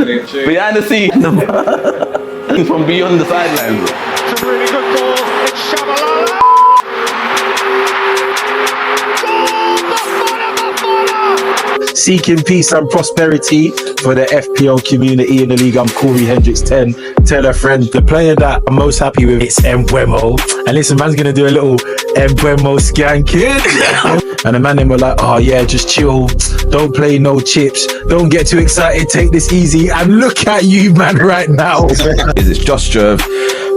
Behind the scenes. From Beyond The Sidelines. It's a really good ball. It's Shabalala. Seeking peace and prosperity for the FPL community in the league. I'm Corrie Hendricks 10. Tell a friend. The player that I'm most happy with is Mbeumo. And listen, man's gonna do a little Mbeumo skanking. And the man them were like, oh yeah, just chill. Don't play no chips. Don't get too excited. Take this easy. And look at you, man, right now. It's just Jerv.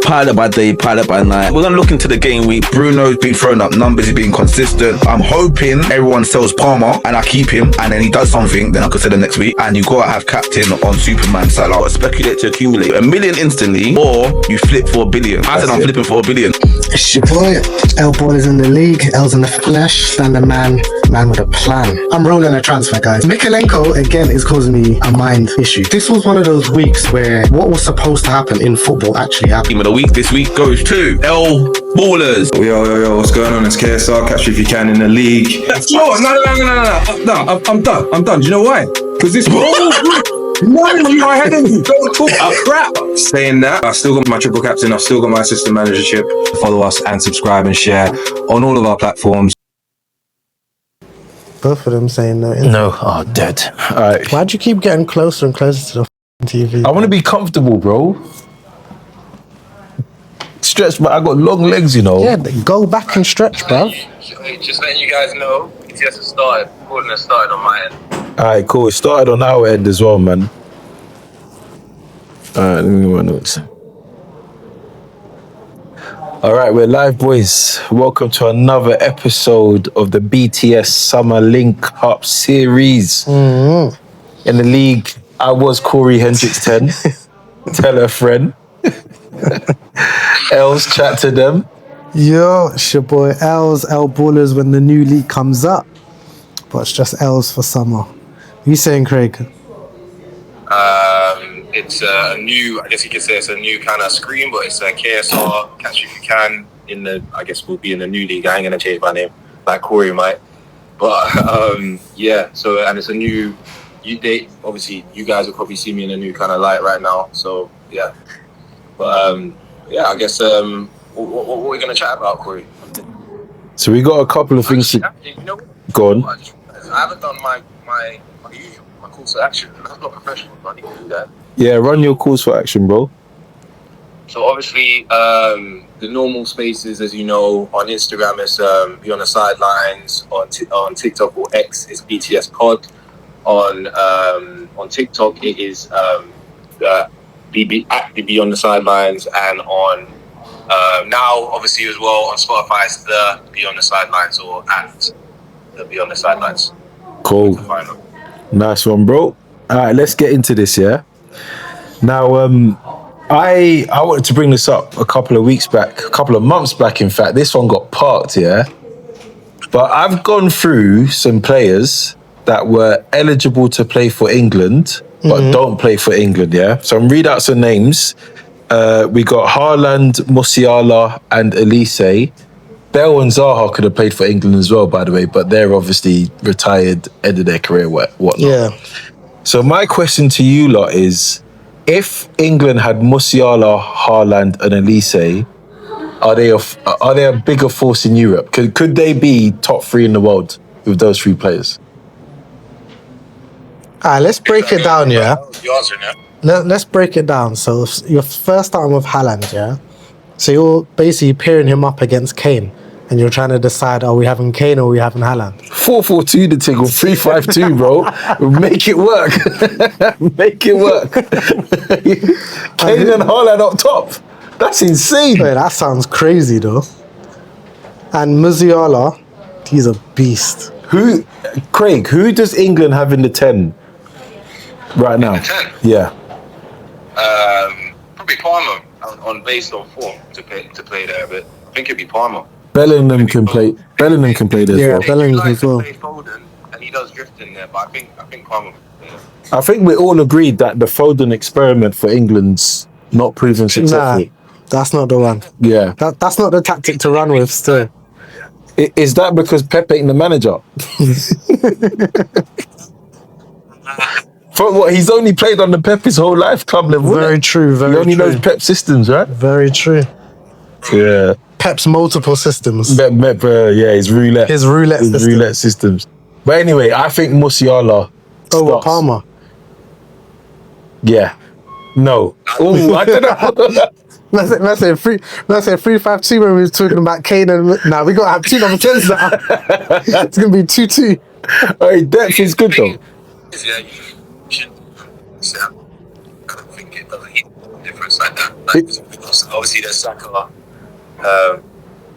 Pilot by day, pilot by night. We're gonna look into the game week. Bruno's been throwing up numbers, he's been consistent. I'm hoping everyone sells Palmer and I keep him, and then he does something, then I consider next week. And you gotta have captain on Superman Salah. Speculate to accumulate $1 million instantly, or you flip for $1 billion. I said I'm flipping for $1 billion. It's your boy, Ellz is in the league, Ellz in the flesh, standard man with a plan. I'm rolling a transfer, guys. Mikalenko, again, is causing me a mind issue. This was one of those weeks where what was supposed to happen in football actually happened. Team of the week this week goes to Ballers. Yo, what's going on? It's KSR. Catch you if you can in the league. No, I'm done. Do you know why? Because this no, you are heading. Don't talk about crap. Saying that, I've still got my triple captain. I've still got my assistant managership. Follow us and subscribe and share on all of our platforms. Both of them saying no. No, oh, dead. All right. Why'd you keep getting closer and closer to the TV? I want to be comfortable, bro. Stretch, but I got long legs, you know. Yeah, go back and stretch, bro. Just letting you guys know, BTS has started. Recording has started on my end. Alright, cool. It started on our end as well, man. Alright, let me run notes. Alright, we're live, boys. Welcome to another episode of the BTS Summer Link Up series. Mm-hmm. In the league, I was Corrie Hendricks 10. Tell a friend. Ellz, chat to them. Yo, it's your boy Ellz, Ballers when the new league comes up. But it's just Ellz for summer. What you saying, Craig? It's a new, I guess you could say it's a new kind of screen, but it's a KSR, catch you if you can, in the, I guess we'll be in the new league. I ain't gonna change my name, like Corey might. But yeah, so, and it's a new, obviously you guys will probably see me in a new kind of light right now, so yeah. But yeah, I guess, what are we gonna chat about, Corey? So we got a couple of things to... Go on. I haven't done my usual, my course of action. That's not professional, but I need to do that. Yeah, run your calls for action, bro. So obviously, the normal spaces, as you know, on Instagram is Beyond The Sidelines. On TikTok or X is BTS Pod. On TikTok it is at the Beyond The Sidelines, and on now obviously as well on Spotify it's the Beyond The Sidelines or at the Beyond The Sidelines. Cool. Nice one, bro. All right, let's get into this, yeah? Now, I wanted to bring this up a couple of months back, in fact. This one got parked, yeah? But I've gone through some players that were eligible to play for England, but don't play for England, yeah? So I'm read out some names. We got Haaland, Musiala, and Ellz. Bell and Zaha could have played for England as well, by the way, but they're obviously retired, ended their career, whatnot. Yeah. So my question to you lot is, if England had Musiala, Haaland, and Ellz, are they a bigger force in Europe? Could they be top 3 in the world with those 3 players? Let's break it down, yeah? You're answering, yeah? Let's break it down. So you're first starting with Haaland, yeah? So you're basically pairing him up against Kane, and you're trying to decide, are we having Kane or are we having Haaland? 4-4-2 the thing, or 3-5-2, bro. Make it work. Make it work. Kane and Haaland up top. That's insane. Wait, that sounds crazy, though. And Musiala, he's a beast. Craig, who does England have in the 10 right now? In the 10? Yeah. Probably Palmer based on form to play there, but I think it'd be Palmer. Bellingham can play there as well. Yeah, Bellingham as well. Play Foden, and he does drift in there, but I think Palmer. Yeah. I think we all agreed that the Foden experiment for England's not proven successful. Nah, that's not the one. Yeah. That's not the tactic to run with still. Is that because Pep ain't the manager? For what? He's only played on the Pep his whole life, club level. Very true. Very He only true. knows Pep systems, right? Very true. Yeah. Pep's multiple systems. Yeah, his roulette. His roulette system. roulette systems. But anyway, I think Musiala. Oh, what, starts. Palmer? Yeah. No. Oh, I don't know. Let's say 3-5-2 when we were talking about Kane and... Nah, we got to have 2 number 10s now. It's going to be 2-2. Hey, depth is good though. Yeah, you should. I don't think it doesn't hit a difference like that. Like, obviously, there's Saka.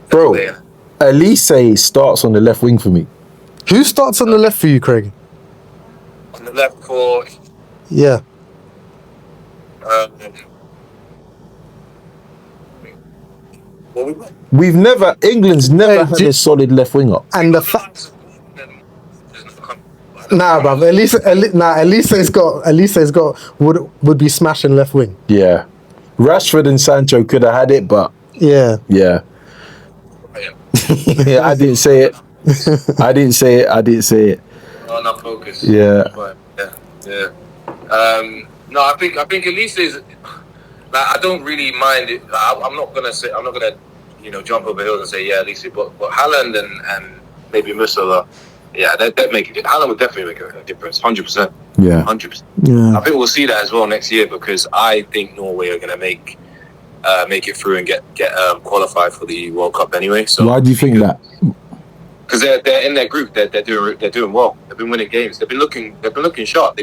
Bro, there. Ellz starts on the left wing for me. Who starts on the left for you, Craig? On the left for. Yeah. England's never had a solid left winger. And the fact... Nah, bruv. Ellz's got would be smashing left wing. Yeah. Rashford and Sancho could have had it, but Yeah. yeah. Yeah, I didn't say it. I didn't say it. Oh, not focus. Yeah. But, yeah. No, I think Ellz is. Like, I don't really mind it. I'm not gonna jump over hills and say Ellz, but Haaland and maybe Musiala, that make it. Haaland would definitely make a difference, 100%. Yeah. 100%. Yeah. I think we'll see that as well next year because I think Norway are gonna make it through and get qualified for the World Cup anyway. So Why do you think that? because they're in their group, they're doing well. They've been winning games. They've been looking sharp.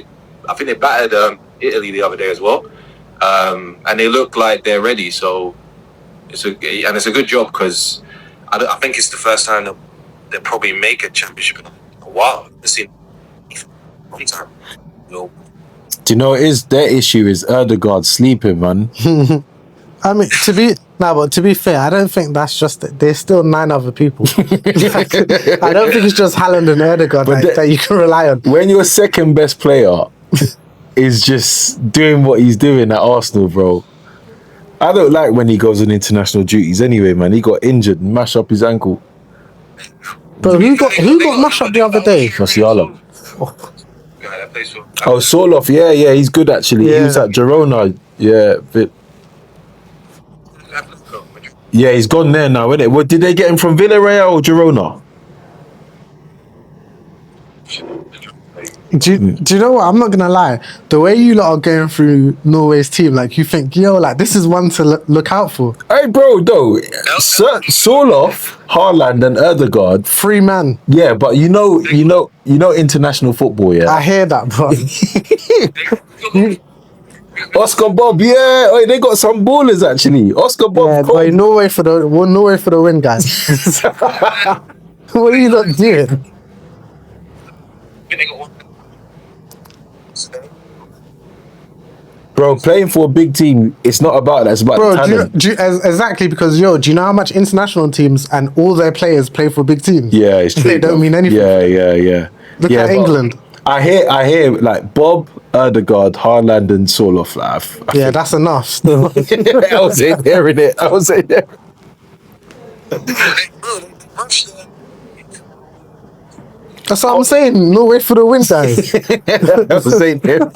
I think they battered Italy the other day as well, and they look like they're ready. So it's a good job because I think it's the first time that they'll probably make a championship in a while. I've seen one time. Do you know what it is? Their issue is Erdegaard sleeping, man. I mean, to be fair, I don't think that's just it. There's still 9 other people. I don't think it's just Haaland and Erdegaard that you can rely on. When your second best player is just doing what he's doing at Arsenal, bro. I don't like when he goes on international duties anyway, man. He got injured and mashed up his ankle. But who got mashed up the other day? Musiala. Yeah, that plays for. Oh, Soloff, yeah, he's good actually. He Yeah. was at Girona, yeah, he's gone there now, isn't it? What did they get him from Villarreal or Girona? Do you know what? I'm not gonna lie. The way you lot are going through Norway's team, like you think, this is one to look out for. Hey, bro, though, Soloff, Haaland, and Erdegaard. 3 man. Yeah, but you know international football, yeah. I hear that, bro. Oscar Bob, yeah, they got some ballers actually. Oscar Bob, Yeah, boy, Norway for the win, guys. What are you not doing? bro, playing for a big team, it's not about that. It's about Bro, the talent. exactly, because do you know how much international teams and all their players play for big teams? Yeah, it's true. They don't mean anything. Yeah. Look Yeah, at but England. I hear like Bob, Erdegaard, Haaland, and Soloff. Yeah, that's enough. Still. I was in there, innit? I was in there. That's what I'm saying. No way for the win, guys. I was in there.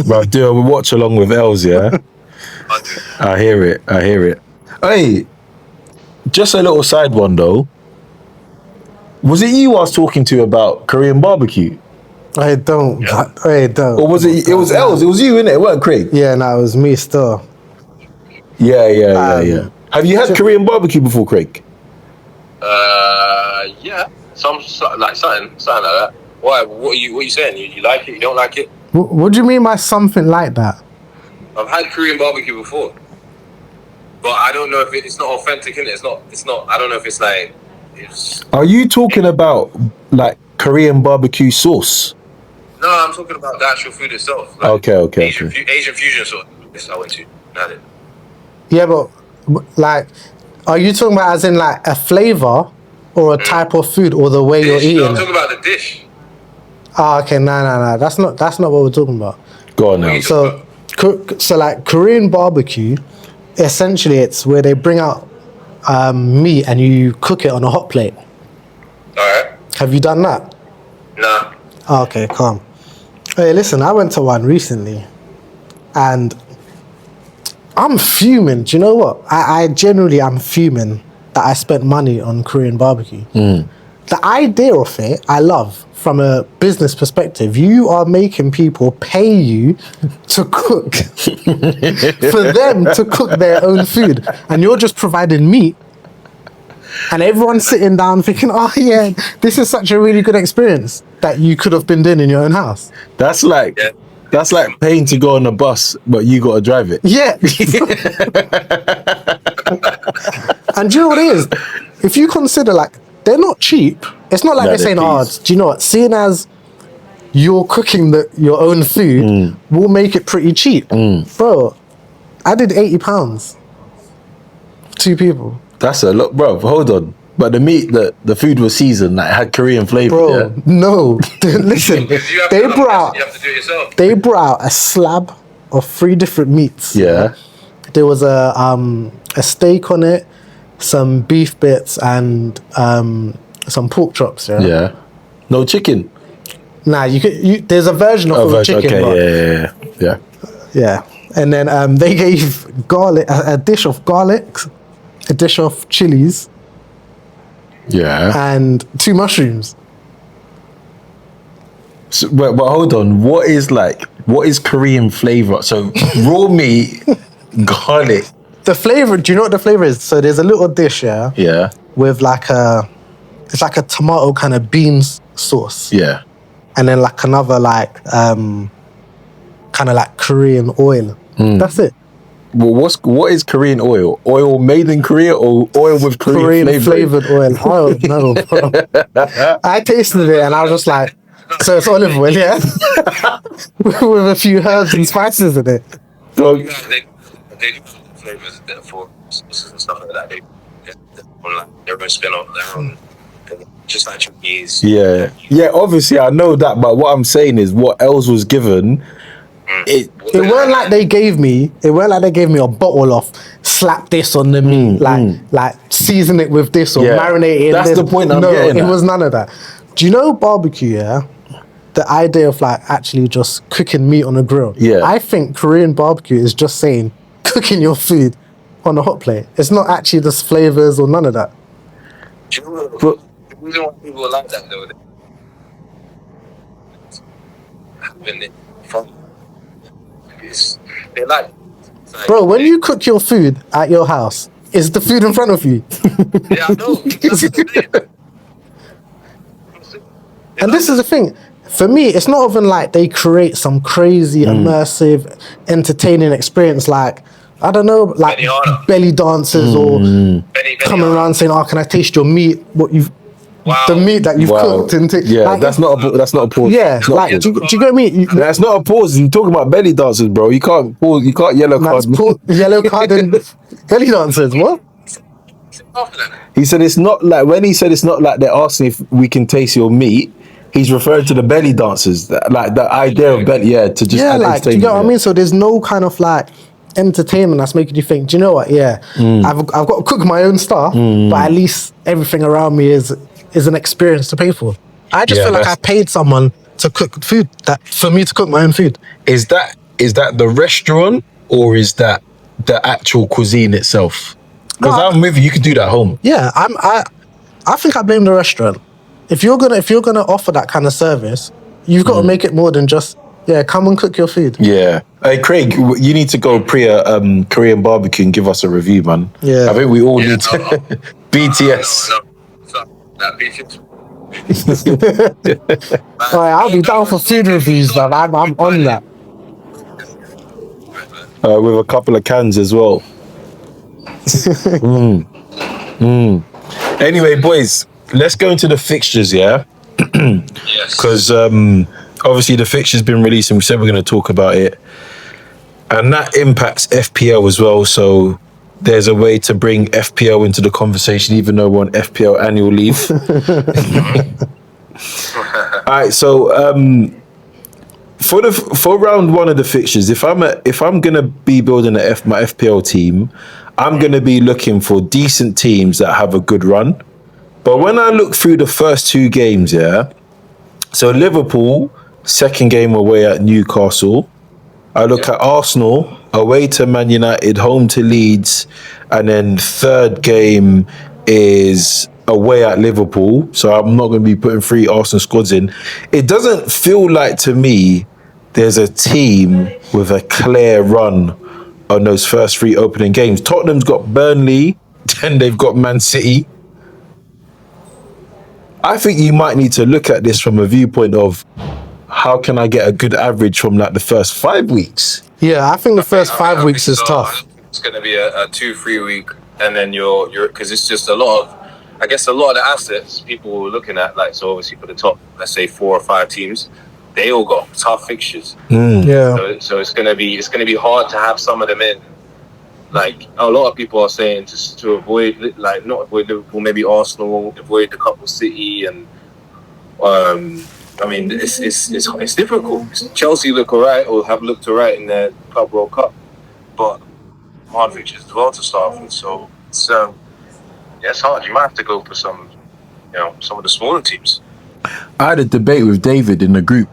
Bro, do a watch along with Ellz, yeah? I hear it. Hey, just a little side one though. Was it you I was talking to about Korean barbecue? I don't. Or was it was Ellz? It was you, innit? It weren't Craig? Yeah, no, it was me still. Yeah. Have you had Korean barbecue before, Craig? Yeah, something like that. Why? What are you saying? You like it? You don't like it? What do you mean by something like that? I've had Korean barbecue before, but I don't know if it's not authentic, innit? It's not. I don't know if it's like. Are you talking about like Korean barbecue sauce? No, I'm talking about the actual food itself. Like Okay. Asian fusion sauce. This I went to. Had it. Yeah, but like, are you talking about as in like a flavor or a type of food or the way you're Dish. eating? No, I'm talking about the dish. Okay, no. That's not what we're talking about. Go on now. So like Korean barbecue, essentially it's where they bring out meat and you cook it on a hot plate. Have you done that? Nah. Oh, okay, calm. Hey, listen, I went to one recently, and I'm fuming. Do you know what? I generally am fuming that I spent money on Korean barbecue. The idea of it, I love. From a business perspective, you are making people pay you to cook for them to cook their own food, and you're just providing meat. And everyone's sitting down thinking, oh yeah, this is such a really good experience that you could have been doing in your own house. That's like paying to go on a bus, but you got to drive it. Yeah. And do you know what it is? If you consider, like, they're not cheap. It's not like they're saying, oh, do you know what? Seeing as you're cooking your own food, we'll make it pretty cheap. Bro, I did £80. 2 people. That's a lot, bro. Hold on. But the meat, the food was seasoned, like, had Korean flavor. Bro, yeah? no. Listen, You have they to, brought you have to do it yourself. they brought out a slab of 3 different meats. Yeah. There was a steak on it, some beef bits, and some pork chops. Yeah. Yeah. No chicken. Nah, there's a version of full chicken. Okay. But Yeah. And then they gave garlic, a dish of garlic, a dish of chilies, Yeah. and 2 mushrooms. So, but hold on. What is Korean flavor? So raw meat, garlic. The flavor. Do you know what the flavor is? So there's a little dish, Yeah. with it's like a tomato kind of beans sauce. Yeah. And then like another kind of like Korean oil. That's it. Well, what is Korean oil? Oil made in Korea or oil with Korean flavor? flavored oil. I don't know, bro. I tasted it and I was just like, so it's olive oil, yeah? With a few herbs and spices in it. So, They do flavors for sauces and stuff like that. They their own spin on their own, just like Chinese. yeah. Obviously, I know that, but what I'm saying is, what Ellz was given, It weren't like they gave me a bottle of slap this on the meat, like season it with this or marinate it in That's this. the point I'm no, getting it at. was none of that. Do you know barbecue, yeah? The idea of like actually just cooking meat on a grill. Yeah. I think Korean barbecue is just saying cooking your food on a hot plate. It's not actually just flavors or none of that. Do you know But- the reason why people like that though? Having it from they like it. It's like, Bro, when you cook your food at your house, is the food in front of you? yeah, I know. That's what I'm saying. And this is the thing. For me, it's not even like they create some crazy, immersive, entertaining experience like, I don't know, like Benihana. belly dancers or Benny coming around saying, oh, can I taste your meat? The meat that you've cooked. And yeah, that's not a pause. Yeah, It's not like, a do pause. you get me? That's not a pause. You're talking about belly dancers, bro. You can't pause. You can't yellow card. Yellow card and belly dancers, what? He said it's not like, when he said it's not like they're asking if we can taste your meat, he's referring to the belly dancers, like the idea of belly, to just Yeah, add like, do you entertainment, get what I mean? So there's no kind of like entertainment that's making you think, do you know what? Yeah, I've got to cook my own stuff, but at least everything around me is an experience to pay for. I just feel like I paid someone to cook food, that for me to cook my own food. Is that the restaurant or is that the actual cuisine itself? Because I'm with you. You can do that at home. Yeah, I think I blame the restaurant. If you're gonna offer that kind of service, you've got to make it more than just come and cook your food. Yeah. Hey, Craig, you need to go Korean barbecue and give us a review, man. Yeah. I think we all need to. BTS. That BTS. All right, I'll be down for food reviews, man. I'm on that. With a couple of cans as well. Anyway, boys, let's go into the fixtures, yeah? Yes. Because obviously the fixture's been released and we said we're going to talk about it. And that impacts FPL as well, so there's a way to bring FPL into the conversation, even though we're on FPL annual leave. All right, so for round one of the fixtures, if I'm gonna be building my FPL team, I'm gonna be looking for decent teams that have a good run, But when I look through the first two games, yeah, so Liverpool, second game away at Newcastle. I look at Arsenal, away to Man United, home to Leeds, and then third game is away at Liverpool. So I'm not going to be putting 3 Arsenal squads in. It doesn't feel like to me there's a team with a clear run on those first 3 opening games. Tottenham's got Burnley, then they've got Man City. I think you might need to look at this from a viewpoint of how can I get a good average from like the first 5 weeks? Yeah, I think the first 5 weeks is tough. It's going to be a 2-3 week, and then you're because it's just a lot of, I guess a lot of the assets people were looking at, like, so obviously for the top, let's say 4 or 5 teams, they all got tough fixtures. Yeah. So it's going to be hard to have some of them in. Like a lot of people are saying just to avoid, like not avoid Liverpool, maybe Arsenal, avoid the couple City, and I mean it's difficult. Chelsea look alright or have looked alright in their Club World Cup, but hard fixtures as well to start with. So it's hard. You might have to go for some of the smaller teams. I had a debate with David in the group.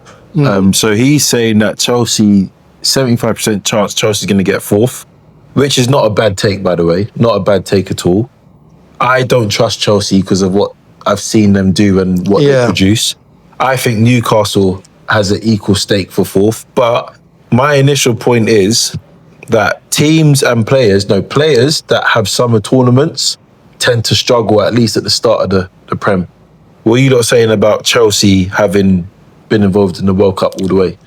So he's saying that Chelsea, 75% chance Chelsea's going to get 4th. Which is not a bad take, by the way. Not a bad take at all. I don't trust Chelsea because of what I've seen them do and what they produce. I think Newcastle has an equal stake for 4th. But my initial point is that teams and players that have summer tournaments tend to struggle at least at the start of the Prem. What are you lot saying about Chelsea having been involved in the World Cup all the way?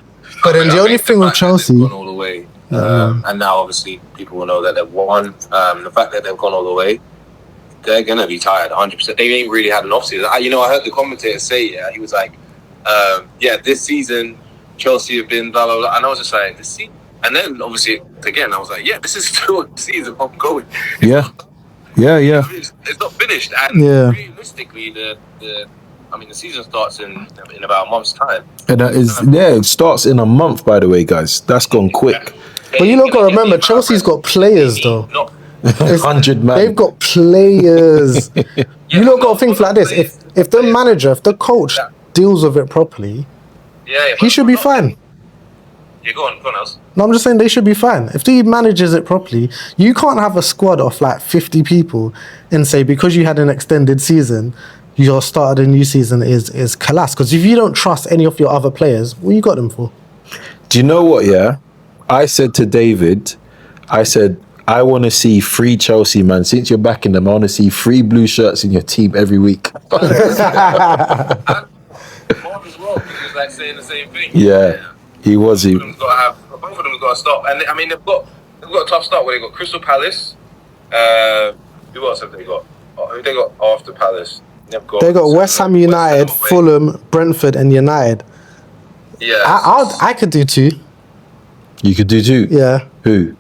But then the only thing with Chelsea... Gone all the way. And now obviously people will know that they've won. The fact that they've gone all the way, they're going to be tired 100%. They ain't really had an off-season. I heard the commentator say, he was like, this season Chelsea have been blah, blah, blah. And I was just like, this season? And then obviously, again, I was like, this is still a season ongoing. Yeah. It's not finished. And realistically, the season starts in about a month's time. And that is, it starts in a month, by the way, guys. That's gone quick. But you not got to remember, Chelsea's got players, though. 100 man. They've got players. You not got to think like this. If the manager, if the coach deals with it properly, he should be fine. Yeah, go on, Ellz. No, I'm just saying they should be fine. If he manages it properly, you can't have a squad of like 50 people and say because you had an extended season, your start of the new season is collapsed. Because if you don't trust any of your other players, what you got them for? Do you know what, I said to David, I want to see 3 Chelsea, man. Since you're backing them, I want to see 3 blue shirts in your team every week. Mark as well, he was like saying the same thing. Yeah, he was. Both of them got to stop. And I mean, they've got a tough start where they got Crystal Palace. Who else have they got? Who they got after Palace? They got West Ham United, Fulham, Brentford, and United. Yeah, I could do 2. You could do 2? Yeah. Who?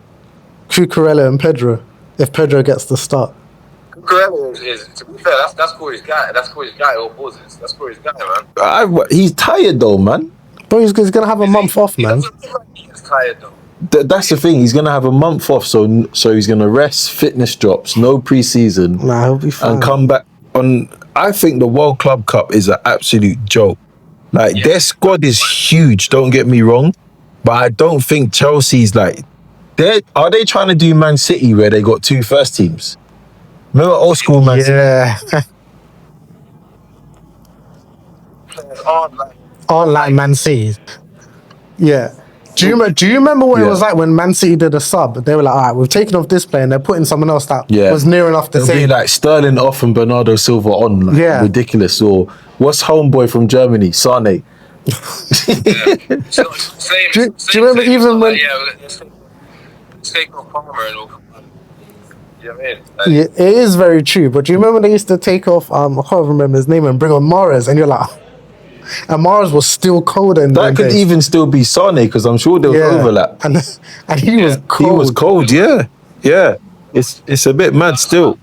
Cucurella and Pedro, if Pedro gets the start. Cucurella is, to be fair, that's Corey's guy. That's Corey's guy, all pauses. That's Corey's guy, man. He's tired, though, man. Bro, he's going to have a month off, man. He's tired, though. That's the thing. He's going to have a month off, so he's going to rest, fitness drops, no pre-season. Nah, he'll be fine. And come back on... I think the World Club Cup is an absolute joke. Like, their squad is huge, don't get me wrong. But I don't think Chelsea's like... Are they trying to do Man City where they got 2 first teams? Remember old school Man City? Yeah. Aren't like Man City. Yeah. Do you remember what it was like when Man City did a sub? They were like, all right, we've taken off this player and they're putting someone else that was near enough to say. It'll be like Sterling off and Bernardo Silva on. Like, ridiculous. Or what's homeboy from Germany? Sane. Do you remember even when... Let's take off Palmer and all. You know what I mean? Yeah, it is very true. But do you remember they used to take off, I can't remember his name, and bring on Mahrez, and you're like... And Mahrez was still cold. That could even still be Sane, because I'm sure there was overlap. And he was cold. He was cold, yeah. It's a bit mad still.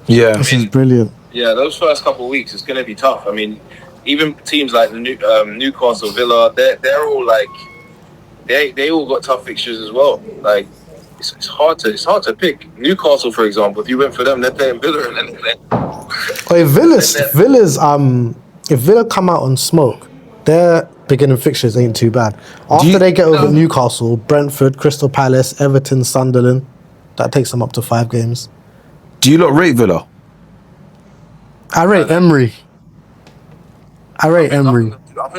Yeah. This is brilliant. Yeah, those first couple of weeks, it's going to be tough. I mean, even teams like Newcastle, Villa, they're all like... They all got tough fixtures as well. Like, it's hard to pick. Newcastle, for example, if you went for them, they're playing Villa and then If Villa come out on smoke, their beginning fixtures ain't too bad. After they get over Newcastle, Brentford, Crystal Palace, Everton, Sunderland, that takes them up to 5 games. Do you lot rate Villa? I rate Emery. I think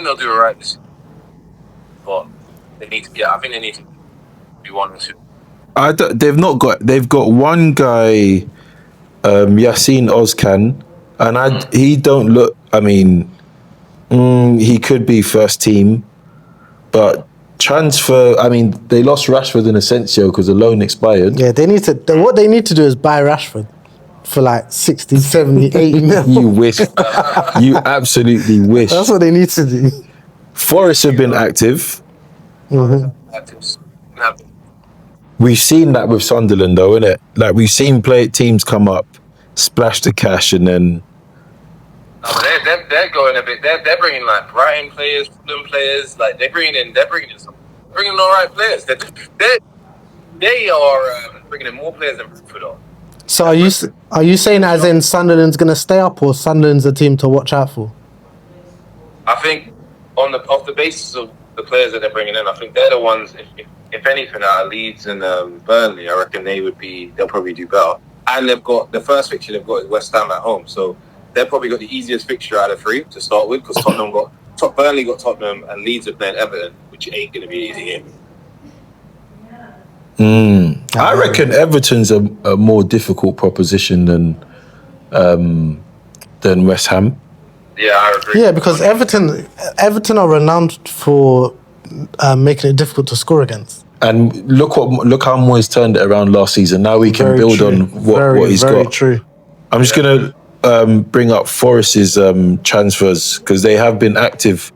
they'll do alright this year. But they need to. Yeah, I think they need to be 1 or 2. They've got one guy, Yassine Ozcan, and he don't look. I mean, he could be first team, but transfer. I mean, they lost Rashford and Asensio because the loan expired. Yeah, they need to. What they need to do is buy Rashford for like 60, 70, 80 mil. You wish. You absolutely wish. That's what they need to do. Forest have been active. Mm-hmm. We've seen that with Sunderland, though, innit? Like, we've seen teams come up, splash the cash, and then... They're going a bit... They're bringing, like, Brighton players, Fulham players. Like, they're bringing in all right players. They are bringing in more players than Brentford are. So are you saying as in Sunderland's going to stay up, or Sunderland's a team to watch out for? I think off the basis of the players that they're bringing in, I think they're the ones... If anything, out of Leeds and Burnley, I reckon they'll probably do better. And they've got the first fixture they've got is West Ham at home, so they've probably got the easiest fixture out of 3 to start with, because Burnley got Tottenham and Leeds are playing Everton, which ain't going to be an easy game. I reckon Everton's a more difficult proposition than West Ham. Yeah, I agree. Yeah, because Everton are renowned for making it difficult to score against. And look how Moyes turned it around last season. Now we can build on what he's got. Very true. I'm just gonna bring up Forest's transfers, because they have been active.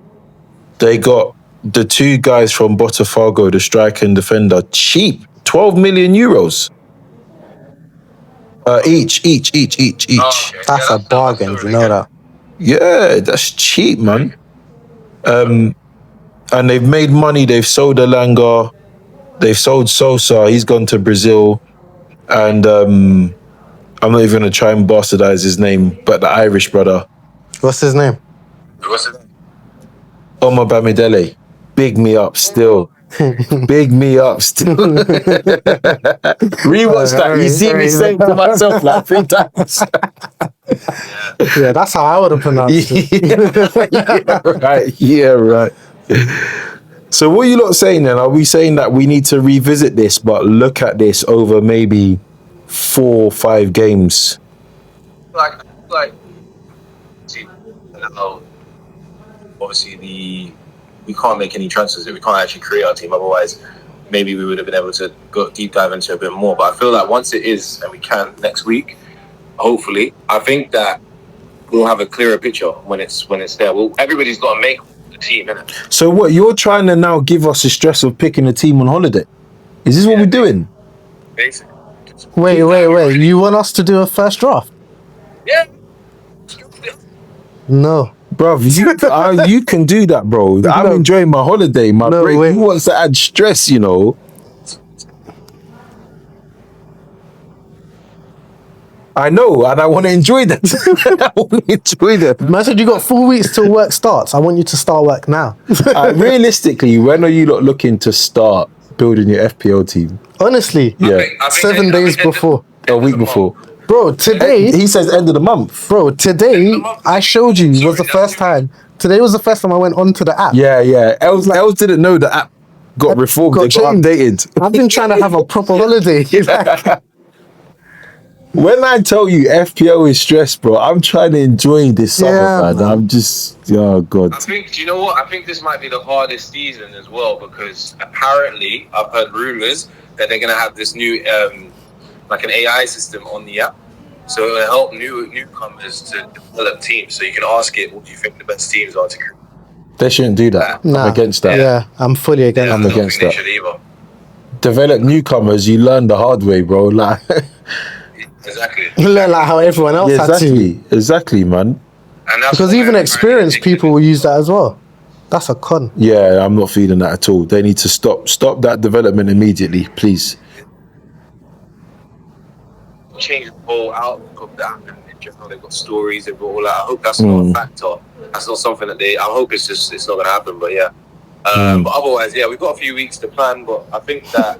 They got the 2 guys from Botafogo, the striker and defender, cheap, 12 million euros. Each. Oh, okay. That's a bargain, you know that. Yeah, that's cheap, man. And they've made money. They've sold Elanga. They've sold Sosa. He's gone to Brazil. And I'm not even going to try and bastardize his name, but the Irish brother. What's his name? Omar Bamidele. Big me up still. Big me up still. Rewatch that. You see me saying to myself like 3 times. Yeah, that's how I would have pronounced it. Yeah, right. So what are you lot saying then? Are we saying that we need to revisit this, but look at this over maybe 4 or 5 games? See, obviously we can't make any transfers. We can't actually create our team. Otherwise, maybe we would have been able to go deep dive into a bit more. But I feel like once it is, and we can next week, hopefully, I think that we'll have a clearer picture when it's there. Well, everybody's got to make the team, innit? So what, you're trying to now give us the stress of picking a team on holiday? Is this what we're doing? Basically. Wait. You want us to do a first draft? Yeah. No. Bruv, you can do that, bro. I'm enjoying my holiday, my break. Wait. Who wants to add stress, you know? I know, and I want to enjoy that. Man said you got 4 weeks till work starts. I want you to start work now. Realistically, when are you lot looking to start building your FPL team? Honestly, Yeah. 7 days before. A week before. Bro, today... He says end of the month. Bro, today, I showed you, was the first time. Today was the first time I went onto the app. Yeah. Ellz didn't know the app got reformed. It got updated. I've been trying to have a proper holiday. When I tell you FPL is stress, bro, I'm trying to enjoy this summer, man. I'm just, oh God. I think, do you know what? I think this might be the hardest season as well, because apparently I've heard rumors that they're going to have this new, like an AI system on the app. So it'll help newcomers to develop teams. So you can ask it, what do you think the best teams are to create? They shouldn't do that. Nah. I'm against that. Yeah, I'm fully against I'm I don't against think that. they should either. Develop newcomers, you learn the hard way, bro. Like, Exactly. Learn like how everyone else had to. Exactly, man. And that's Because why even I'm experienced trying to people will use that as well. That's a con. Yeah, I'm not feeling that at all. They need to stop that development immediately, please. change the whole outlook of that. And in general, they've got stories, they've got all that. I hope that's not a factor. That's not something that I hope it's not going to happen, but yeah. But otherwise, yeah, we've got a few weeks to plan, but I think that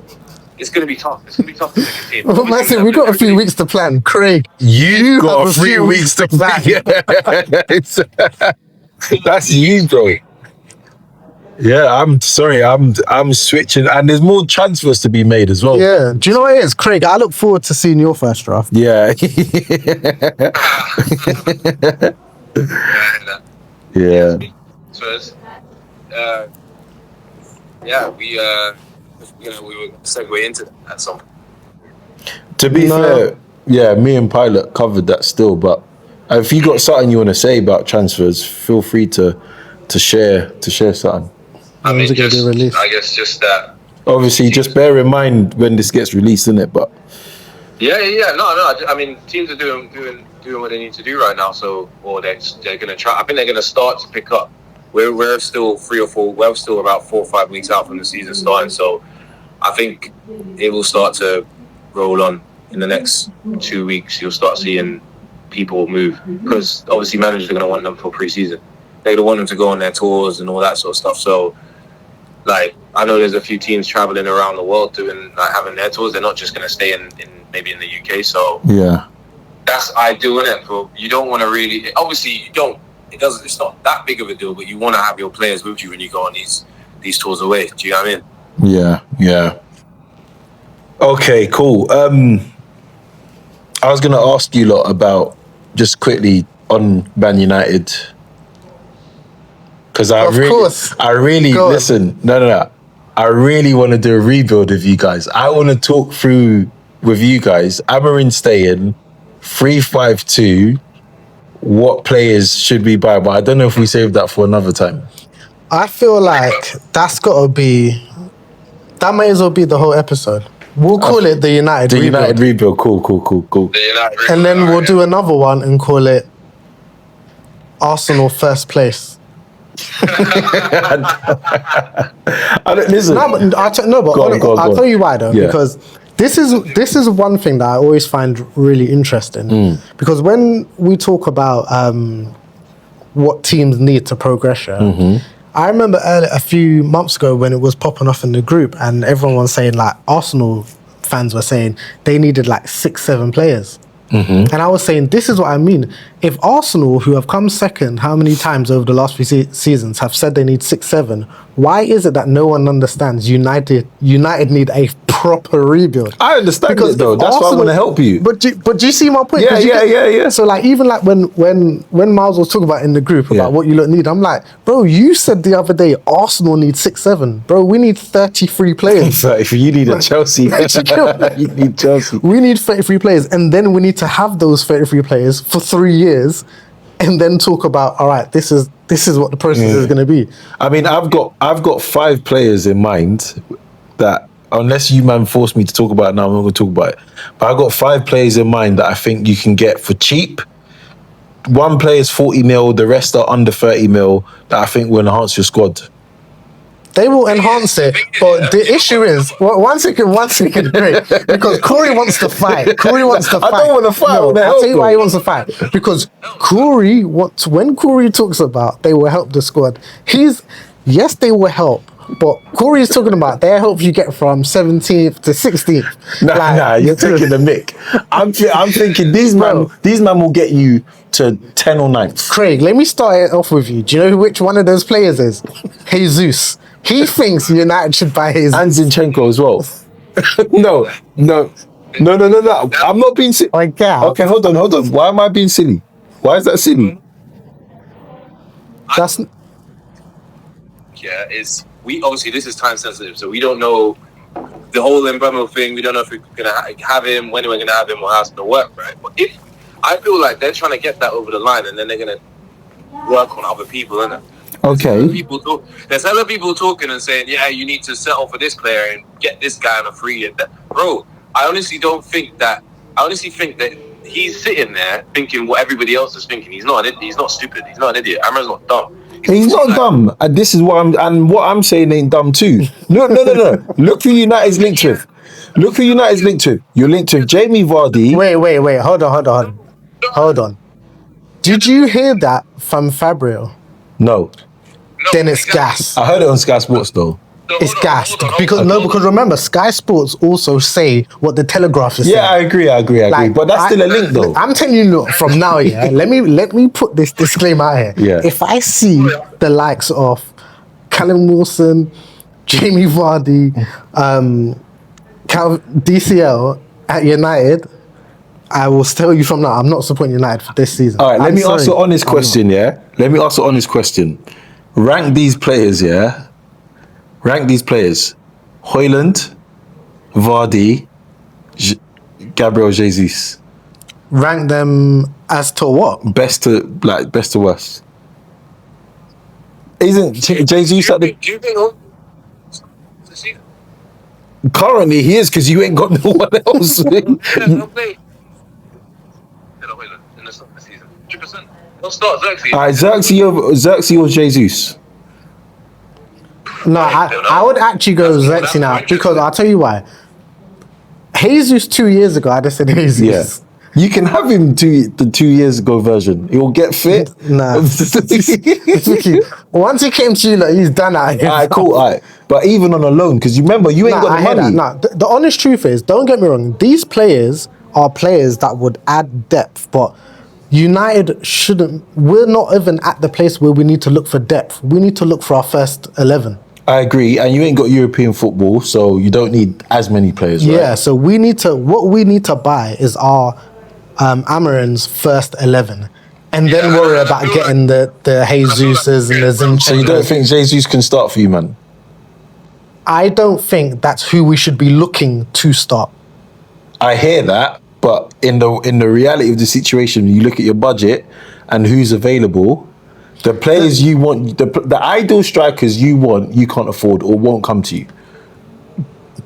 it's going to be tough. It's going to be tough to make a team. Well, man, said we've got a few weeks to plan. Craig, You got have 3 weeks to plan. That's you, bro. Yeah, I'm sorry. I'm switching, and there's more transfers to be made as well. Yeah. Do you know what it is, Craig? I look forward to seeing your first draft. Yeah. Yeah. So it's, yeah, we will segue into that at some point. To be fair, yeah, me and Pilot covered that still, but if you got something you want to say about transfers, feel free to share something. I mean, I guess just that. Obviously, just bear in mind when this gets released, innit? But yeah. No. I mean, teams are doing what they need to do right now. So, or they're going to try. I think they're going to start to pick up. We're still 3 or 4. We're still about 4 or 5 weeks out from the season starting. So, I think it will start to roll on in the next 2 weeks. You'll start seeing people move because obviously managers are going to want them for pre-season. They're going to want them to go on their tours and all that sort of stuff. So, like, I know there's a few teams traveling around the world doing having their tours. They're not just going to stay in maybe in the UK. So yeah, that's ideal, innit? But you don't want to really. Obviously, you don't. It's not that big of a deal. But you want to have your players with you when you go on these tours away. Do you know what I mean? Yeah. Okay, cool. I was gonna ask you lot about just quickly on Man United. Because I really listen. No. I really want to do a rebuild with you guys. I want to talk through with you guys. Amarin staying 3-5-2. What players should we buy? But I don't know if we save that for another time. I feel like that may as well be the whole episode. We'll call it the United rebuild. United rebuild. Cool. And then we'll do another one and call it Arsenal first place. I don't listen. I'll tell you why though, because this is one thing that I always find really interesting. Because when we talk about what teams need to progress, I remember a few months ago when it was popping off in the group, and everyone was saying, like, Arsenal fans were saying they needed like 6-7 players. And I was saying, this is what I mean. If Arsenal, who have come second how many times over the last few seasons, have said they need 6-7, why is it that no one understands United need a proper rebuild? I understand it though. That's why I want to help you. But do you see my point? Yeah. So like, even like when Miles was talking about in the group about what you lot need, I'm like, bro, you said the other day Arsenal needs 6-7. Bro, we need 33 players. If you need a Chelsea, you need Chelsea. We need 33 players, and then we need to have those 33 players for 3 years, and then talk about, all right, this is what the process is going to be. I mean, I've got 5 players in mind that, unless you man force me to talk about it now, I'm not going to talk about it. But I've got 5 players in mind that I think you can get for cheap. One player is 40 mil, the rest are under 30 mil that I think will enhance your squad. They will enhance it, but the issue is, one second, great, because Corrie wants to fight. I don't want to fight. No, I'll tell you why he wants to fight. Because when Corrie talks about they will help the squad, yes, they will help. But Corey is talking about their help you get from 17th to 16th. Nah, you're taking the mick. I'm thinking these man will get you to 10 or 9th. Craig, let me start it off with you. Do you know which one of those players is? Jesus. He thinks United should buy Jesus. And Zinchenko as well. No. I'm not being silly. Okay, hold on. Why am I being silly? Why is that silly? Obviously this is time sensitive, so we don't know the whole Mbemo thing. We don't know if we're gonna have him, when we're gonna have him, or how it's gonna work, right? But I feel like they're trying to get that over the line, and then they're gonna work on other people, innit? Okay. There's other people talking and saying, yeah, you need to settle for this player and get this guy on a free. And bro, I honestly think that he's sitting there thinking what everybody else is thinking. He's not stupid. He's not an idiot. Amra's not dumb. He's not dumb. And this is what I'm saying ain't dumb too. No. Look who United's linked with. Look who United's linked to. You're linked to Jamie Vardy. Wait. Hold on. Did you hear that from Fabio? No. Then it's gas. I heard it on Sky Sports though. It's gas. Because remember, Sky Sports also say what the Telegraph is saying. Yeah, I agree. Like, But that's still a link though. I'm telling you, look, from now, yeah. let me put this disclaimer out here. Yeah. If I see the likes of Callum Wilson, Jamie Vardy, DCL at United, I will tell you from now, I'm not supporting United for this season. All right, let me sorry, ask you an honest I'm question, yeah? Let me ask you an honest question. Rank these players, yeah? Rank these players. Højlund, Vardy, Gabriel Jesus. Rank them as to what? Best to worst. Isn't Jesus at the... Do you think Currently he is, because you ain't got no one else. They'll play in the summer season? 100%. They'll start Xerxes. All right, Xerxes or Jesus? No, I would actually go Zexi now, because I'll tell you why. Jesus 2 years ago, I just said Jesus. Yeah. You can have him the 2 years ago version. He'll get fit. Nah. Once he came to you, like, he's done out here. All right, cool. All right. But even on a loan, because you remember, you ain't got the money. Nah, the honest truth is, don't get me wrong, these players are players that would add depth, but United shouldn't. We're not even at the place where we need to look for depth. We need to look for our first 11. I agree, and you ain't got European football, so you don't need as many players, right? Yeah, so what we need to buy is our Amarin's first 11, and then worry about getting the Jesuses and the Zinchenko. So you don't think Jesus can start for you, man? I don't think that's who we should be looking to start. I hear that, but in the reality of the situation, you look at your budget and who's available. The players you want, the ideal strikers you want, you can't afford or won't come to you.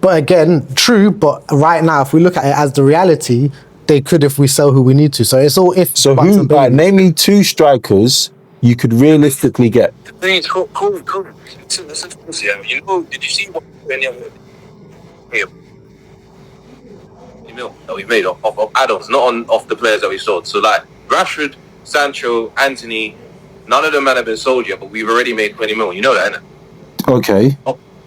But again, true. But right now, if we look at it as the reality, they could if we sell who we need to. So it's all if. So buts who? and Right, babies. name me 2 strikers you could realistically get. The thing is, cool. Listen to this, yeah. You know, did you see what any other that we made off add-ons, not off the players that we sold? So like Rashford, Sancho, Anthony, none of them have been sold yet, but we've already made 20 mil. You know that, innit? Okay.